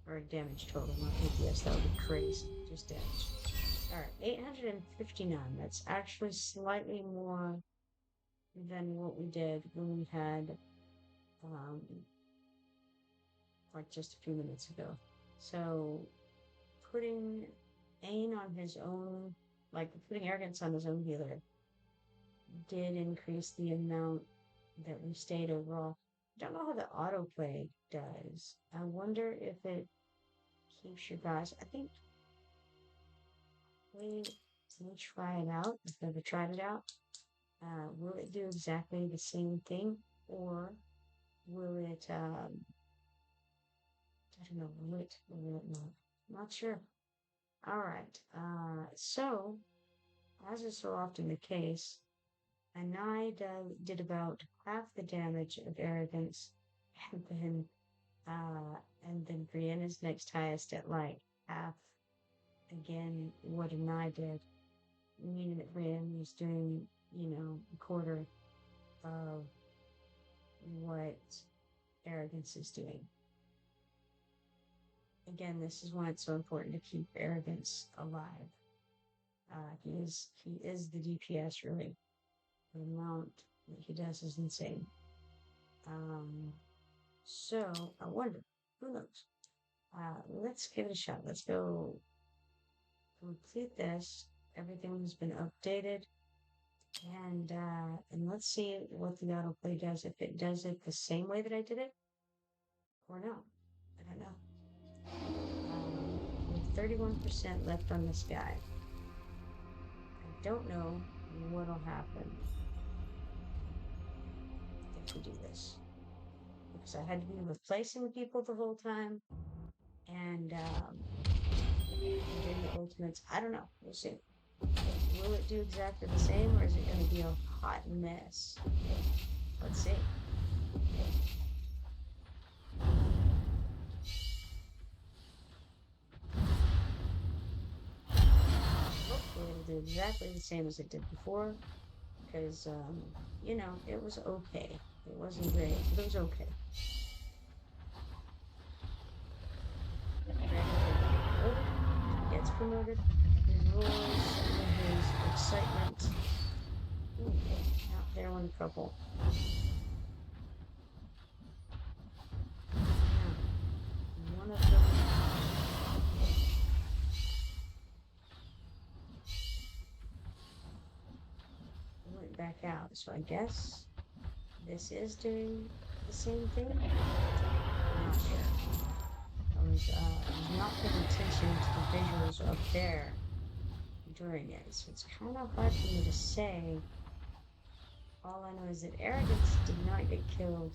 Or damage total, not DPS. That would be crazy. Just damage. Alright, 859. That's actually slightly more than what we did when we had, um, like just a few minutes ago. So, putting Ain on his own, like putting arrogance on his own healer, did increase the amount that we stayed overall. I don't know how the autoplay does. I wonder if it keeps your guys. I think we try it out. I've never tried it out. Will it do exactly the same thing, or will it? I don't know. Will it? Or will it not? Not sure. All right. So as is so often the case, Anai did about half the damage of arrogance, and then Brianna's next highest at like half again what Anai did, meaning that Brianna was doing, a quarter of what arrogance is doing. Again, this is why it's so important to keep arrogance alive. He is the DPS really. The amount that he does is insane. So I wonder, who knows? Let's give it a shot. Let's go complete this. Everything has been updated, and let's see what the autoplay does. If it does it the same way that I did it, or no, I don't know. With 31% left on this guy, I don't know what'll happen if we do this, because I had to be replacing people the whole time, and doing the ultimates. I don't know. We'll see. Will it do exactly the same, or is it going to be a hot mess? Let's see. Hopefully it'll do exactly the same as it did before, because, it was okay. It wasn't great, but it was okay. Gets promoted. His roars, his excitement. Ooh, out there on trouble. Now, one of them went back out, so I guess this is doing the same thing. I'm not sure. I was not paying attention to the visuals up there during it, so it's kind of hard for me to say. All I know is that arrogance did not get killed.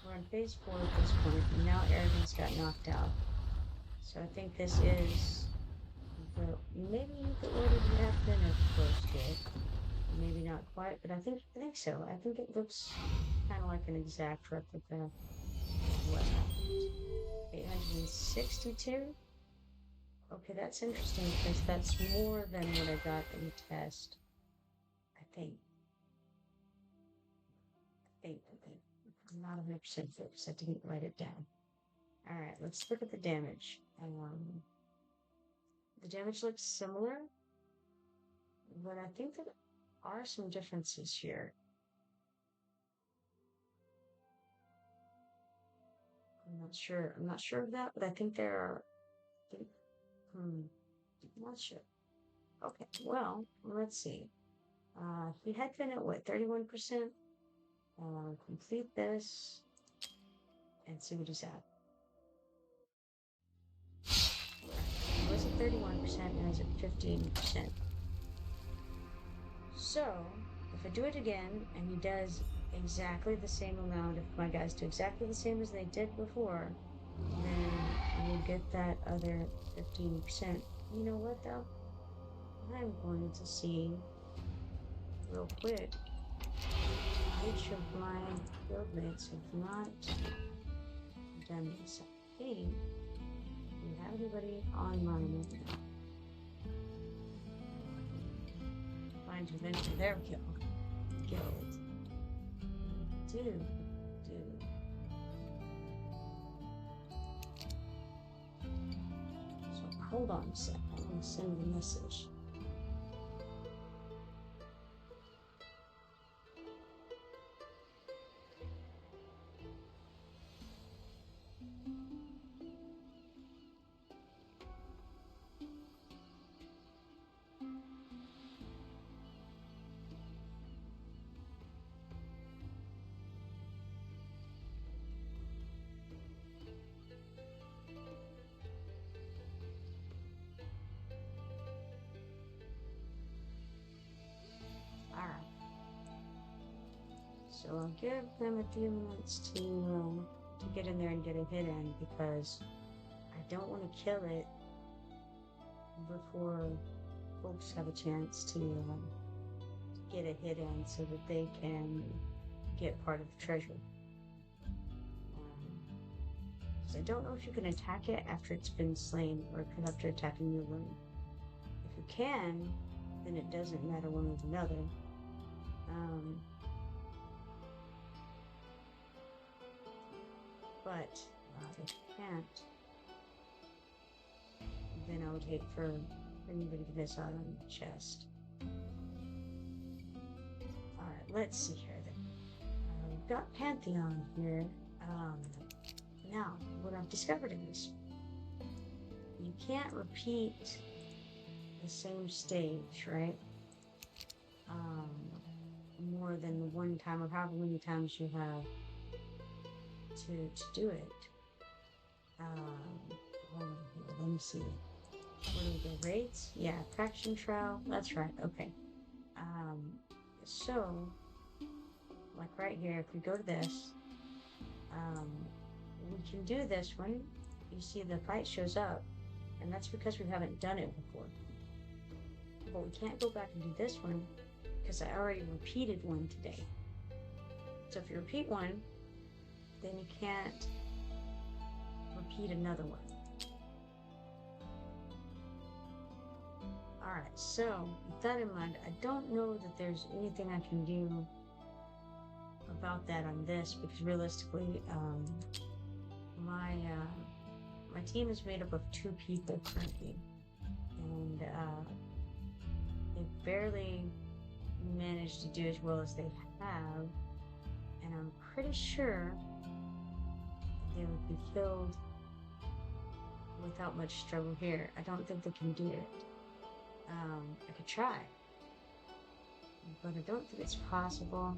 We're on phase 4 at this point, and now arrogance got knocked out. So I think this is maybe the order would have been close to it. Maybe not quite, but I think so. I think it looks kind of like an exact replica of what happened. 862? Okay, that's interesting because that's more than what I got in the test. I think. I'm not 100% focused. I didn't write it down. Alright, let's look at the damage. The damage looks similar, but I think there are some differences here. I'm not sure of that, but I think there are. I'm not sure. Okay, well, let's see. He had been at what, 31%? Complete this and see what he's at. He was at 31% and is at 15%. So, if I do it again and he does exactly the same amount, if my guys do exactly the same as they did before, then we'll get that other 15%. You know what though? I'm going to see real quick. Which of my guildmates have not done this? I think. Do we have anybody online right now? Find to venture their guild. Do. So hold on a second. I'm gonna send a message. So I'll give them a few minutes to get in there and get a hit in, because I don't want to kill it before folks have a chance to get a hit in so that they can get part of the treasure. So I don't know if you can attack it after it's been slain or after attacking your room. If you can, then it doesn't matter one way or another. But if you can't, then I would hate for anybody to miss out on the chest. Alright, let's see here then. We've got Pantheon here. Now, what I've discovered is you can't repeat the same stage, right? More than one time, or however many times you have to do it. Hold on here, let me see. What are the rates? Yeah, Traction Trial, that's right, okay. So, like right here, if we go to this, we can do this when you see the fight shows up, and that's because we haven't done it before. But we can't go back and do this one, because I already repeated one today. So if you repeat one, then you can't repeat another one. Alright, so with that in mind, I don't know that there's anything I can do about that on this, because realistically, my team is made up of 2 people currently, and they've barely managed to do as well as they have, and I'm pretty sure they would be killed without much struggle here. I don't think they can do it. I could try, but I don't think it's possible.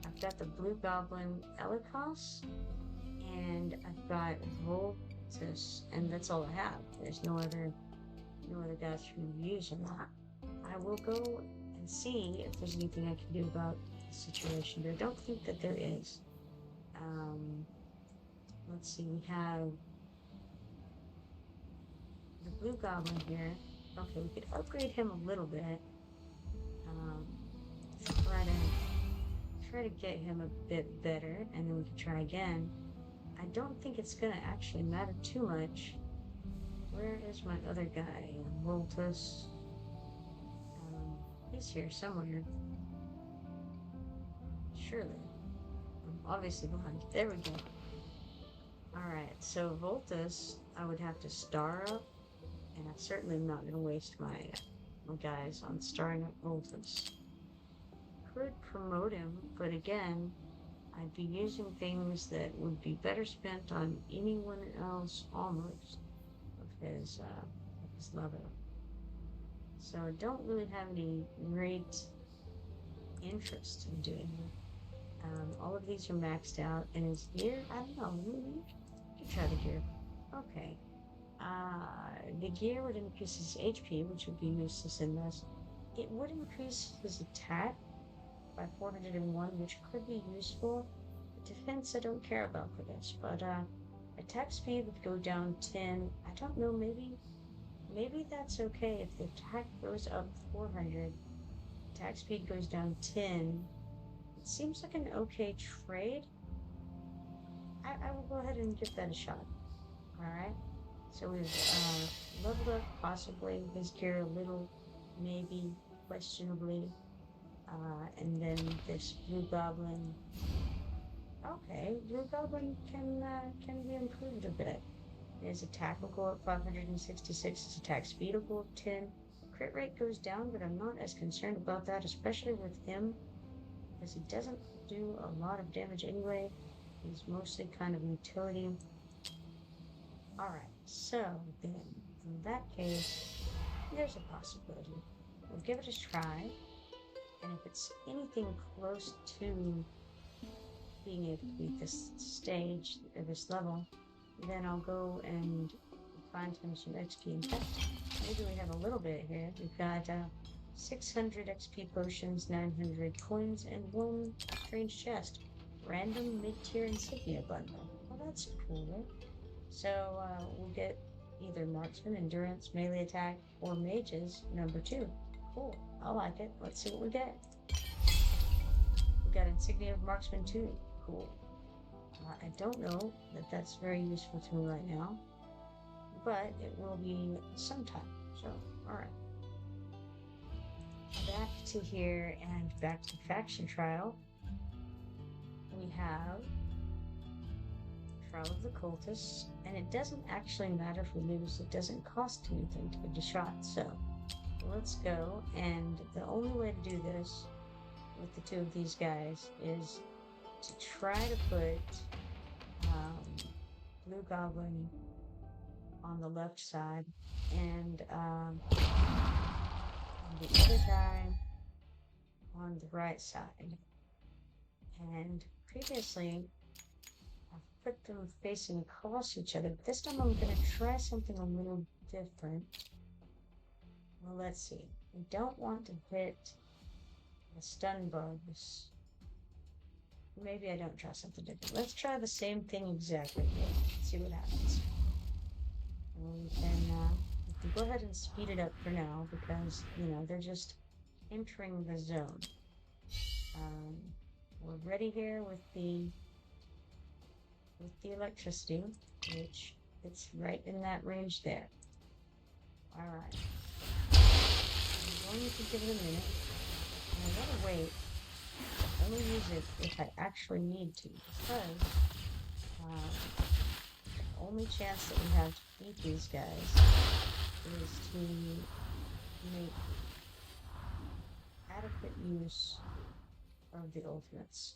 I've got the Blue Goblin Elikos, and I've got Voltus, and that's all I have. There's no other guys to use in that. I will go and see if there's anything I can do about the situation, but I don't think that there is. Let's see, we have the Blue Goblin here. Okay, we could upgrade him a little bit. Try to get him a bit better, and then we can try again. I don't think it's gonna actually matter too much. Where is my other guy? Voltus. He's here somewhere. Surely. I'm obviously behind. There we go. Alright, so Voltus, I would have to star up, and I'm certainly not going to waste my guys on starring up Voltus. Could promote him, but again, I'd be using things that would be better spent on anyone else almost of his level. So I don't really have any great interest in doing it. All of these are maxed out, and his gear, I don't know, maybe I could try the gear. Okay. The gear would increase his HP, which would be useless in this. It would increase his attack by 401, which could be useful. Defense I don't care about for this, but attack speed would go down 10. I don't know, maybe that's okay if the attack goes up 400. Attack speed goes down 10. It seems like an okay trade. I will go ahead and give that a shot. Alright. So we've leveled up possibly his gear a little, maybe, questionably. And then this blue goblin. Okay, blue goblin can be improved a bit. His attack will go up 566. His attack speed will go up 10. Crit rate goes down, but I'm not as concerned about that, especially with him, because he doesn't do a lot of damage anyway. He's mostly kind of utility. Alright, so then, in that case, there's a possibility. We'll give it a try, and if it's anything close to being able to beat this stage, or this level, then I'll go and find him some XP. In fact, maybe we have a little bit here. We've got 600 XP potions, 900 coins, and one strange chest. Random mid-tier insignia bundle. Well, that's cool. So we'll get either marksman, endurance, melee attack, or mages number 2. Cool. I like it. Let's see what we get. We got insignia of marksman 2. Cool. I don't know that that's very useful to me right now, but it will be sometime. So, alright. Back to here and back to faction trial. We have Trial of the Cultists, and it doesn't actually matter if we lose. It doesn't cost anything to get a shot, so let's go. And the only way to do this with the two of these guys is to try to put Blue Goblin on the left side and the other guy on the right side. And previously, I've put them facing across each other. This time I'm going to try something a little different. Well, let's see. We don't want to hit the stun bugs. Maybe I don't try something different. Let's try the same thing exactly. See what happens. And we can go ahead and speed it up for now because, you know, they're just entering the zone. We're ready here with the electricity, which it's right in that range there. Alright. I'm going to give it a minute. And I gotta wait. Only use it if I actually need to, because the only chance that we have to beat these guys is to make adequate use of the ultimates.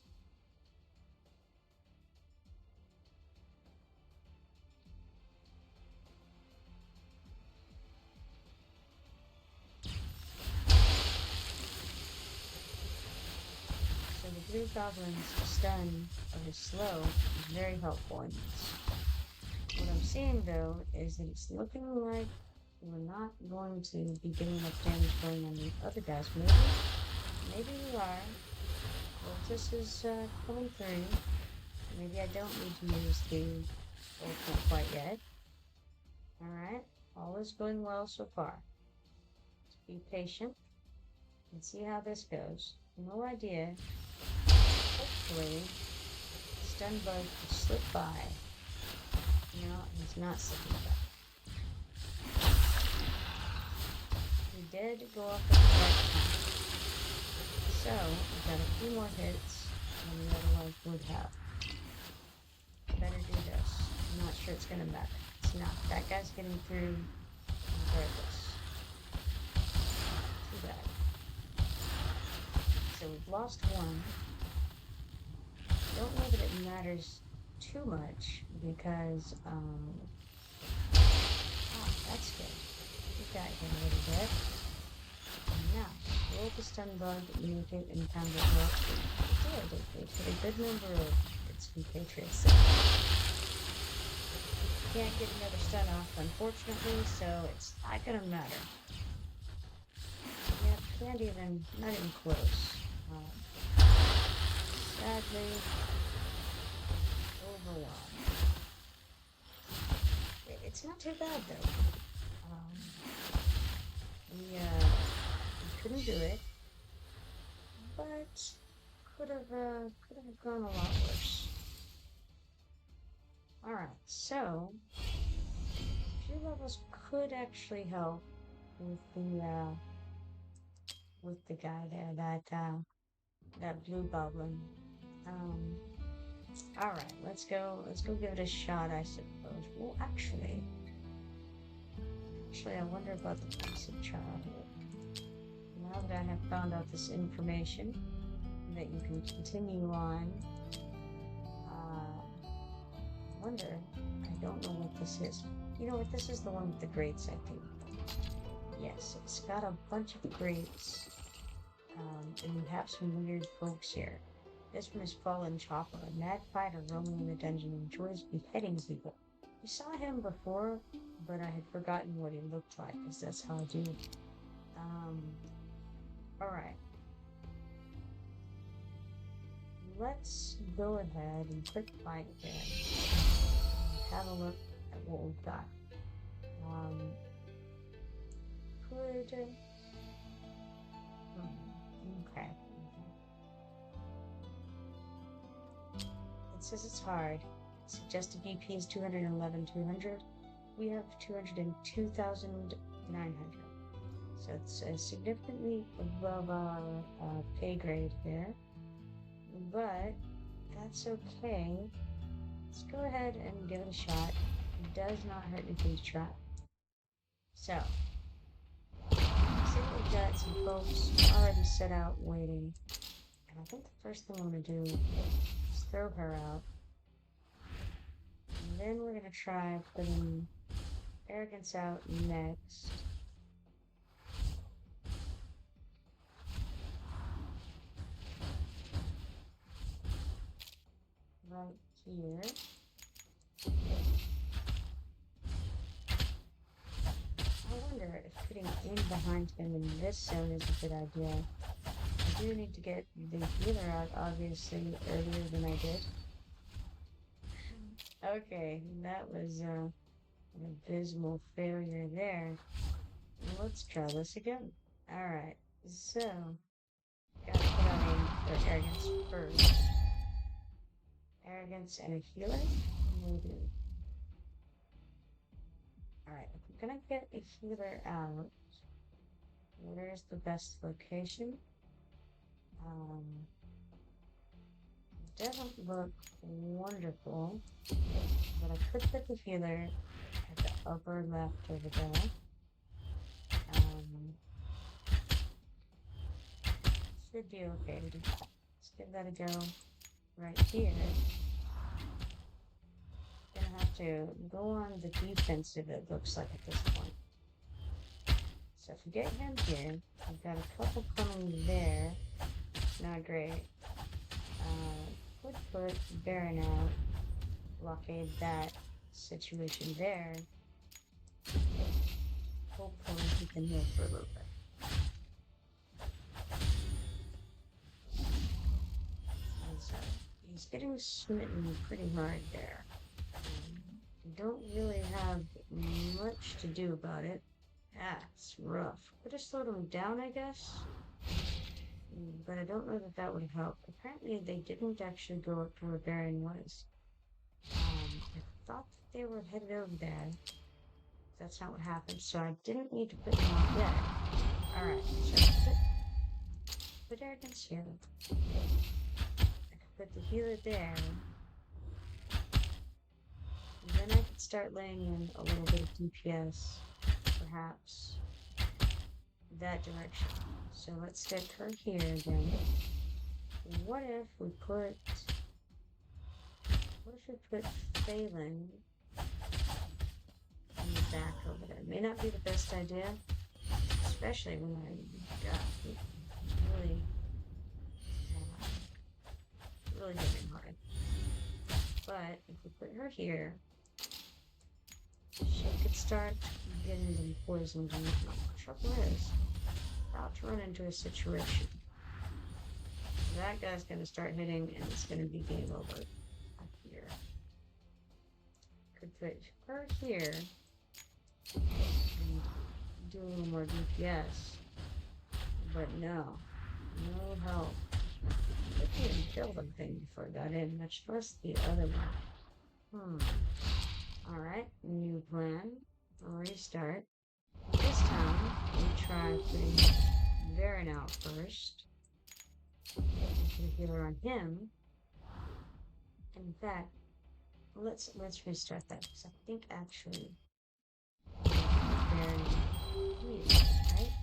The Blue Goblin's stun or slow is very helpful in this. What I'm seeing though is that it's looking like we're not going to be getting enough damage going on the other guys. Maybe we are. Cultist is coming through. Maybe I don't need to use the ultimate quite yet. Alright, all is going well so far. Just be patient and see how this goes. No idea. Hopefully, stun bug will slip by. No, he's not slipping by. He did go off at the right time. So, we got a few more hits than we otherwise would have. Better do this. I'm not sure it's gonna matter. It's not. That guy's getting through regardless. Too bad. So we've lost one. Don't know that it matters too much because, that's good. We got him a little bit. And now, roll the stun bug, make it, and pound it up. It did. It hit a good number of its compatriots. Can't get another stun off, unfortunately, so it's not gonna matter. Yeah, not even close. Sadly, overwhelmed. It's not too bad though. We couldn't do it. Could have gone a lot worse. Alright, so few levels could actually help with the guy there, that blue goblin. Um Alright, let's go give it a shot, I suppose. Well actually I wonder about the basic child. Now that I have found out this information that you can continue on, I wonder, I don't know what this is. You know what, this is the one with the grates, I think. Yes, it's got a bunch of grates, and we have some weird folks here. This one is Fallen Chopper, a mad fighter roaming in the dungeon and enjoys beheading people. We saw him before, but I had forgotten what he looked like, because that's how I do. Alright. Let's go ahead and click fight there. Have a look at what we've got. Okay. It says it's hard. Suggested BP is 211,200. We have 202,900. So it's significantly above our pay grade there. But that's okay. Let's go ahead and give it a shot. It does not hurt anything to try. So, see we've got some folks already set out waiting. And I think the first thing I'm going to do is throw her out. And then we're going to try putting Arrogance out next. Right here. I wonder if putting in behind him in this zone is a good idea. I do need to get the healer out, obviously, earlier than I did. Okay, that was an abysmal failure there. Let's try this again. Alright, so gotta put on for Arrogance first. Arrogance and a healer? Maybe. Alright, if I'm gonna get a healer out, where's the best location? It doesn't look wonderful, but I could put the healer at the upper left over there. Should be okay to do that. Let's give that a go right here. Gonna have to go on the defensive, it looks like, at this point. So if we get him here, I've got a couple coming there. Not great. Could put Baron out, blockade that situation there. Hopefully he can heal for a little bit. And so he's getting smitten pretty hard there. Don't really have much to do about it. That's rough. Could have slowed him down, I guess. But I don't know that that would help. Apparently they didn't actually go up to where Baron was. I thought that they were headed over there. That's not what happened, so I didn't need to put them out yet. Alright, so put Arrogance here. I could put the healer there. And then I could start laying in a little bit of DPS, perhaps, that direction. So let's stick her here again. What if we put Phelan in the back over there? May not be the best idea, especially when I got really hitting hard. But if we put her here, she could start getting them poisoned and whatnot. The trouble is, about to run into a situation. That guy's gonna start hitting and it's gonna be game over up here. Could put her here and do a little more DPS. But no help. couldn't even kill the thing before I got in, much less the other one. Alright, new plan. Restart. This time, we try putting Varen out first. Put a healer on him. In fact, let's restart that, because I think actually Varen here, right?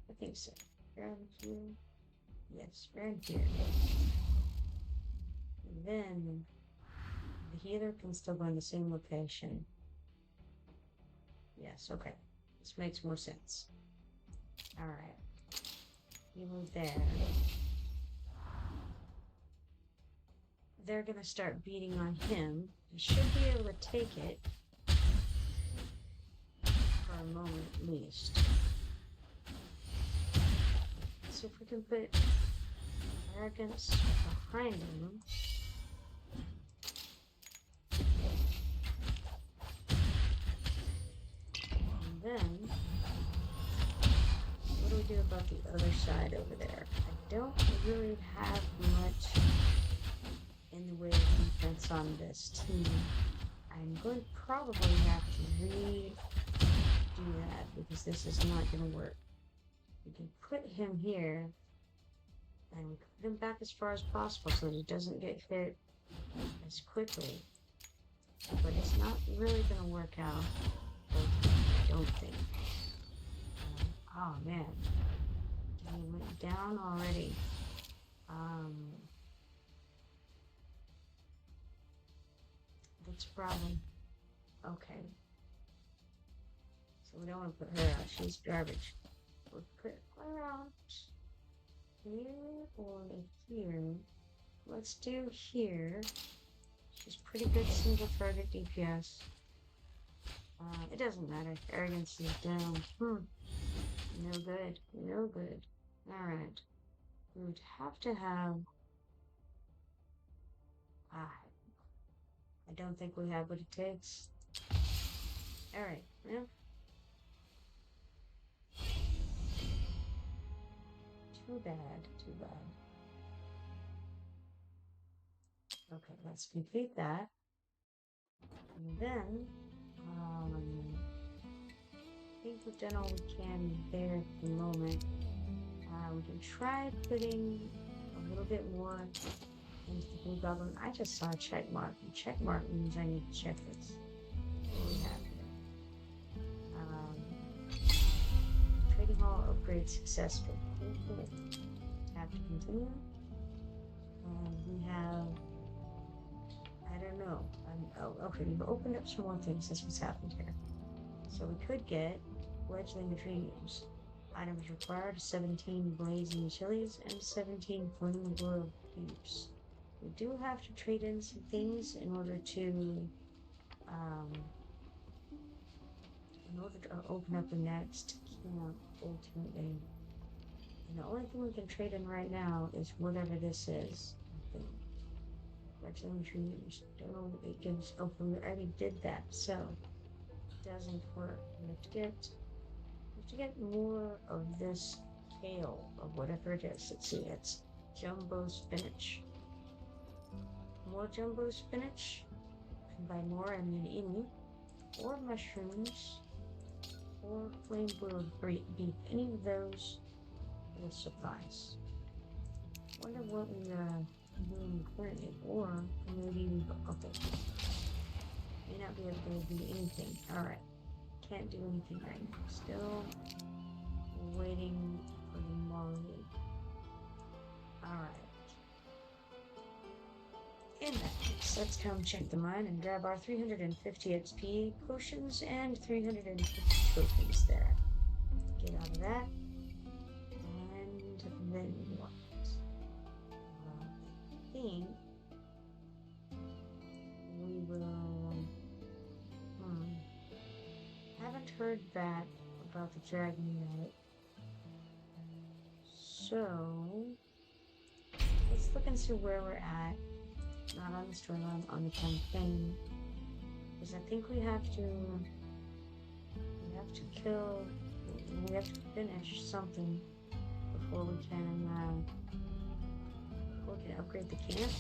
I think so. Varen here. Yes, Varen here. And then the healer can still go in the same location. Yes, okay. This makes more sense. Alright. You move there. They're gonna start beating on him. He should be able to take it. For a moment at least. Let's see if we can put arrogance behind him. And then what do we do about the other side over there? I don't really have much in the way of defense on this team. I'm going to probably have to redo that because this is not going to work. We can put him here and we put him back as far as possible so that he doesn't get hit as quickly. But it's not really going to work out. I don't think. Oh man. He went down already. That's a problem. Okay. So we don't want to put her out. She's garbage. We'll put her out here or here. Let's do here. She's pretty good single target DPS. It doesn't matter. Arrogance is down. No good. No good. Alright. We would have to have... I don't think we have what it takes. Alright, well. Too bad, too bad. Okay, let's complete that. And then, I think we've done all we can there at the moment. We can try putting a little bit more into the blue goblin. I just saw a check mark, and check mark means I need to check this. What do we have here? Trading hall upgrade successful. Cool. Have to continue. And we have, I don't know. Okay, we've opened up some more things. That's what's happened here. So we could get fledgling dreams. Items required: 17 blazing chilies and 17 flame broiled beefs. We do have to trade in some things in order to open up the next camp ultimately. And the only thing we can trade in right now is whatever this is, I think. Fledgling dreams. Don't it gives we already did that, so it doesn't work. We have to get more of this kale, or whatever it is. Let's see, it's jumbo spinach. More jumbo spinach. And by more, I mean any. Or mushrooms. Or flame boiled beef. Any of those will suffice. Wonder what we are doing currently. Or maybe we okay. May not be able to do anything. Alright. Can't do anything right now. Still waiting for the morning. Alright. In that case, let's come check the mine and grab our 350 XP potions and 350 tokens there. Get out of that. And then what? I think we will... haven't heard back about the dragon yet. So let's look and see where we're at. Not on the storyline, on the campaign. Because I think we have to finish something before we we can upgrade the camp.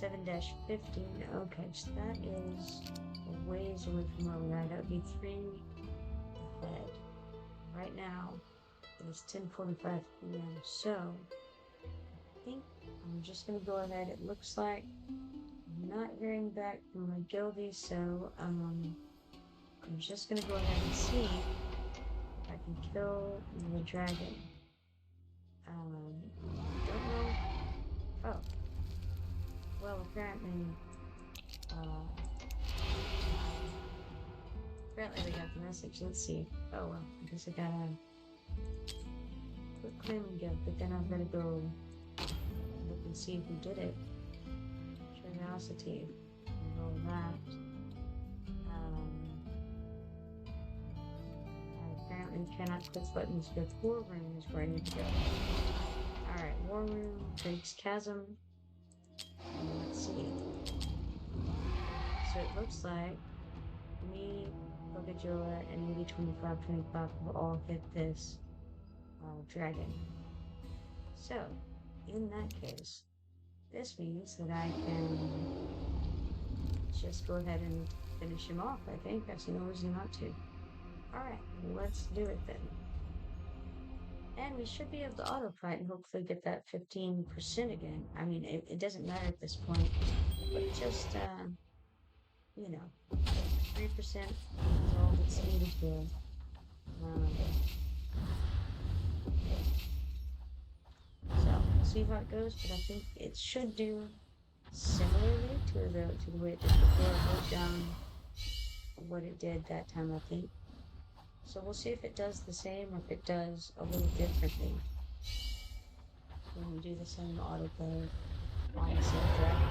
7-15. Okay, so that is a ways away from where we are. That would be 3 ahead. Right now, it is 10:45 p.m. So, I think I'm just going to go ahead. It looks like I'm not hearing back from my guildie, so I'm just going to go ahead and see if I can kill the dragon. Don't know. Oh. Well, apparently they got the message. Let's see. Oh, well, I guess I gotta quit claiming guild, but then I'm gonna go look and see who did it. Curiosity. And all that. I apparently cannot click buttons with War Room is where I need to go. Alright, War Room, Drake's Chasm. And let's see. So it looks like me, Pokejula, and maybe 2525 will all hit this dragon. So, in that case, this means that I can just go ahead and finish him off, I think. I see no reason not to. Alright, let's do it then. And we should be able to auto-fight and hopefully get that 15% again. I mean, it doesn't matter at this point, but just, you know, 3% is all that's needed here. So, we'll see how it goes, but I think it should do similarly to the way it did before. It wrote down what it did that time, I think. So we'll see if it does the same or if it does a little differently when we do the same autoplay on the same dragon.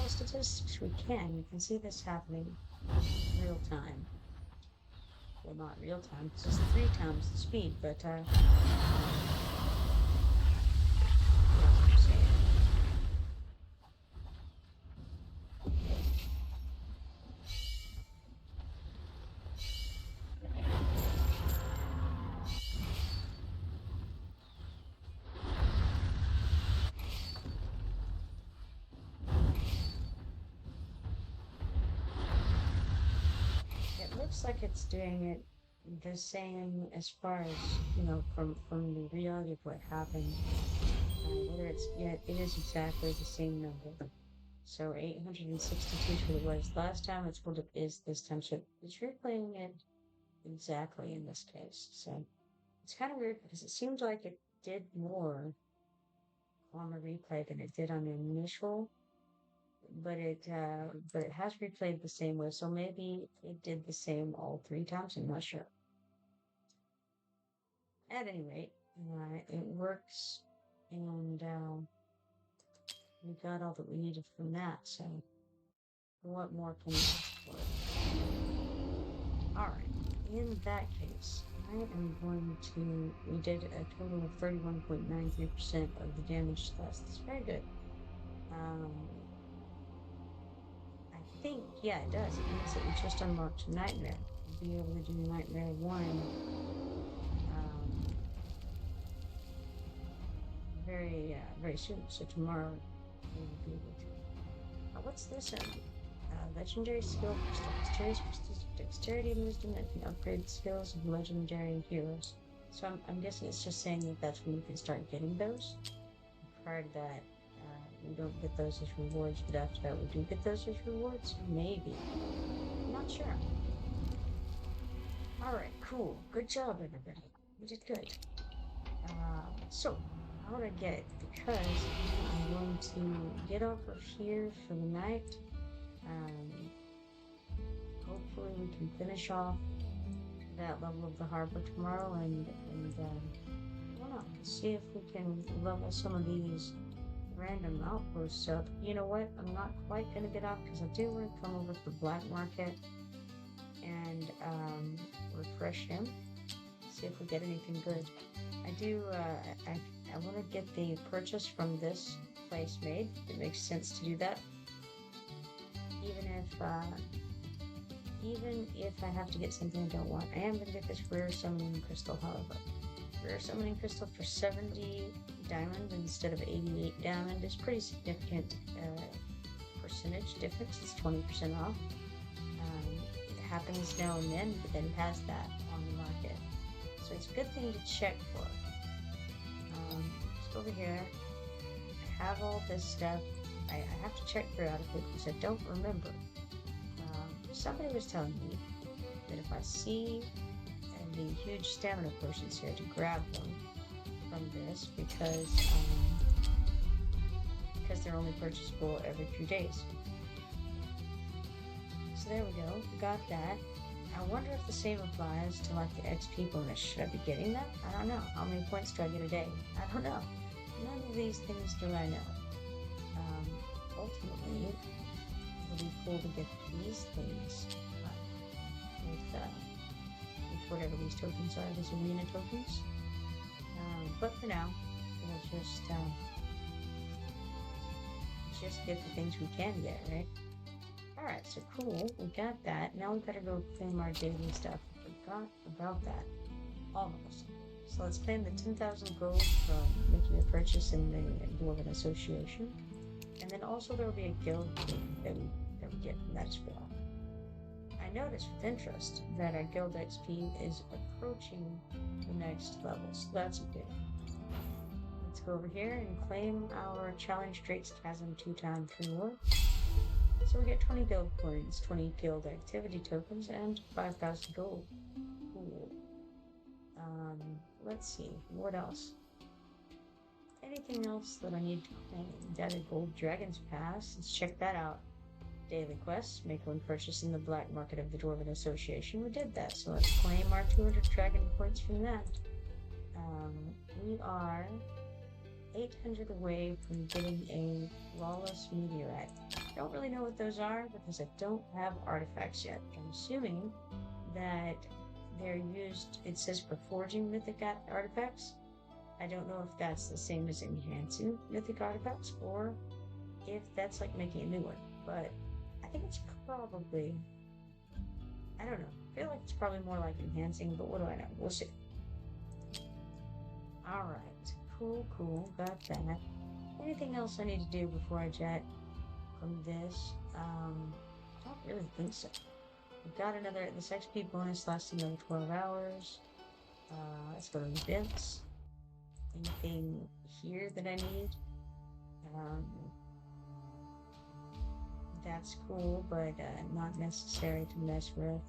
Statistics we can see this happening real time. Well, not real time, it's just 3 times the speed, but that's what I'm saying. Looks like it's doing it the same as far as, you know, from the reality of what happened. Whether it's, yeah, it is exactly the same number. So 862 is what it was last time, it's what it is this time. So it's replaying it exactly in this case. So it's kind of weird because it seems like it did more on the replay than it did on the initial. But it has replayed the same way, so maybe it did the same all 3 times. I'm not sure. At any rate, it works, and we got all that we needed from that. So, what more can we ask for? All right. In that case, I am going to. We did a total of 31.93% of the damage test. That's very good. I think, yeah, it does. It means that we just unlocked Nightmare. We'll be able to do Nightmare 1 very soon. So tomorrow we will be able to. What's this? Legendary skill crystals. Dexterity and wisdom that can upgrade the skills of legendary heroes. So I'm guessing it's just saying that that's when you can start getting those. Prior to that, we don't get those as rewards, but after that we do get those as rewards? Maybe. I'm not sure. Alright, cool. Good job, everybody. You did good. So, I want to get, because I'm going to get off of here for the night. Hopefully we can finish off that level of the harbor tomorrow, and don't know. Let's see if we can level some of these random outposts up. You know what? I'm not quite gonna get off because I do want to come over to the black market and refresh him. See if we get anything good. I do. I want to get the purchase from this place made. It makes sense to do that. Even if I have to get something I don't want, I am gonna get this rare summoning crystal. However, rare summoning crystal for 70 diamond instead of 88 diamond is pretty significant percentage difference. It's 20% off. It happens now and then, but then it has that on the market, so it's a good thing to check for. Let's go over here. I have all this stuff. I have to check periodically because I don't remember. Somebody was telling me that if I see the huge stamina potions here, to grab them from this because they're only purchasable every few days. So there we go. We got that. I wonder if the same applies to like the XP bonus. Should I be getting that? I don't know. How many points do I get a day? I don't know. None of these things do I know. Ultimately, it'll be cool to get these things with whatever these tokens are, these arena tokens. But for now, we'll just get the things we can get, right? Alright, so cool, we got that. Now we better go claim our daily stuff. Forgot about that. Almost. So let's claim the 10,000 gold from making a purchase in the Dwarven Association. And then also there will be a guild thing that we get from that as well. I noticed with interest that our guild XP is approaching the next level, so that's good. Let's go over here and claim our Challenge Drake's Chasm 2x reward. So we get 20 guild coins, 20 guild activity tokens, and 5,000 gold. Cool. Let's see, what else? Anything else that I need to claim? Data Gold Dragon's Pass. Let's check that out. Daily quests. Make one purchase in the black market of the Dwarven Association. We did that, so let's claim our 200 dragon points from that. We are 800 away from getting a flawless meteorite. I don't really know what those are because I don't have artifacts yet. I'm assuming that they're used, it says for forging mythic artifacts. I don't know if that's the same as enhancing mythic artifacts or if that's like making a new one, but I think it's probably, I don't know. I feel like it's probably more like enhancing, but what do I know? We'll see. Alright, cool, got that. Anything else I need to do before I jet from this? I don't really think so. We've got this XP bonus lasts another 12 hours. Let's go to events. Anything here that I need? That's cool, but not necessary to mess with.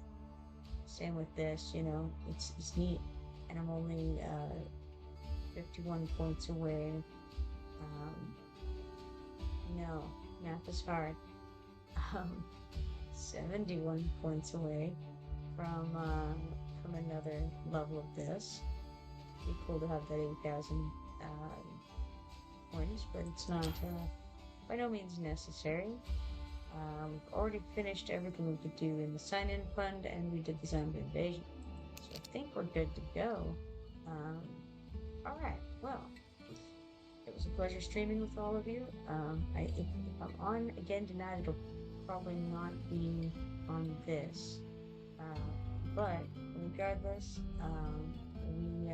Same with this, you know, it's neat. And I'm only 51 points away. No, math is hard. 71 points away from another level of this. It'd be cool to have that 8,000 points, but it's not by no means necessary. We've already finished everything we could do in the sign-in fund, and we did the zombie invasion. So I think we're good to go. Alright, well, it was a pleasure streaming with all of you. If I'm on again tonight, it'll probably not be on this. But regardless, we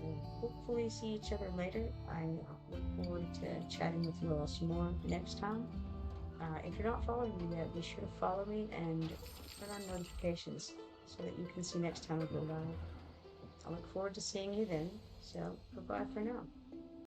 will hopefully see each other later. I look forward to chatting with you all some more next time. If you're not following me yet, be sure to follow me and turn on notifications so that you can see next time I go live. I look forward to seeing you then, so goodbye for now.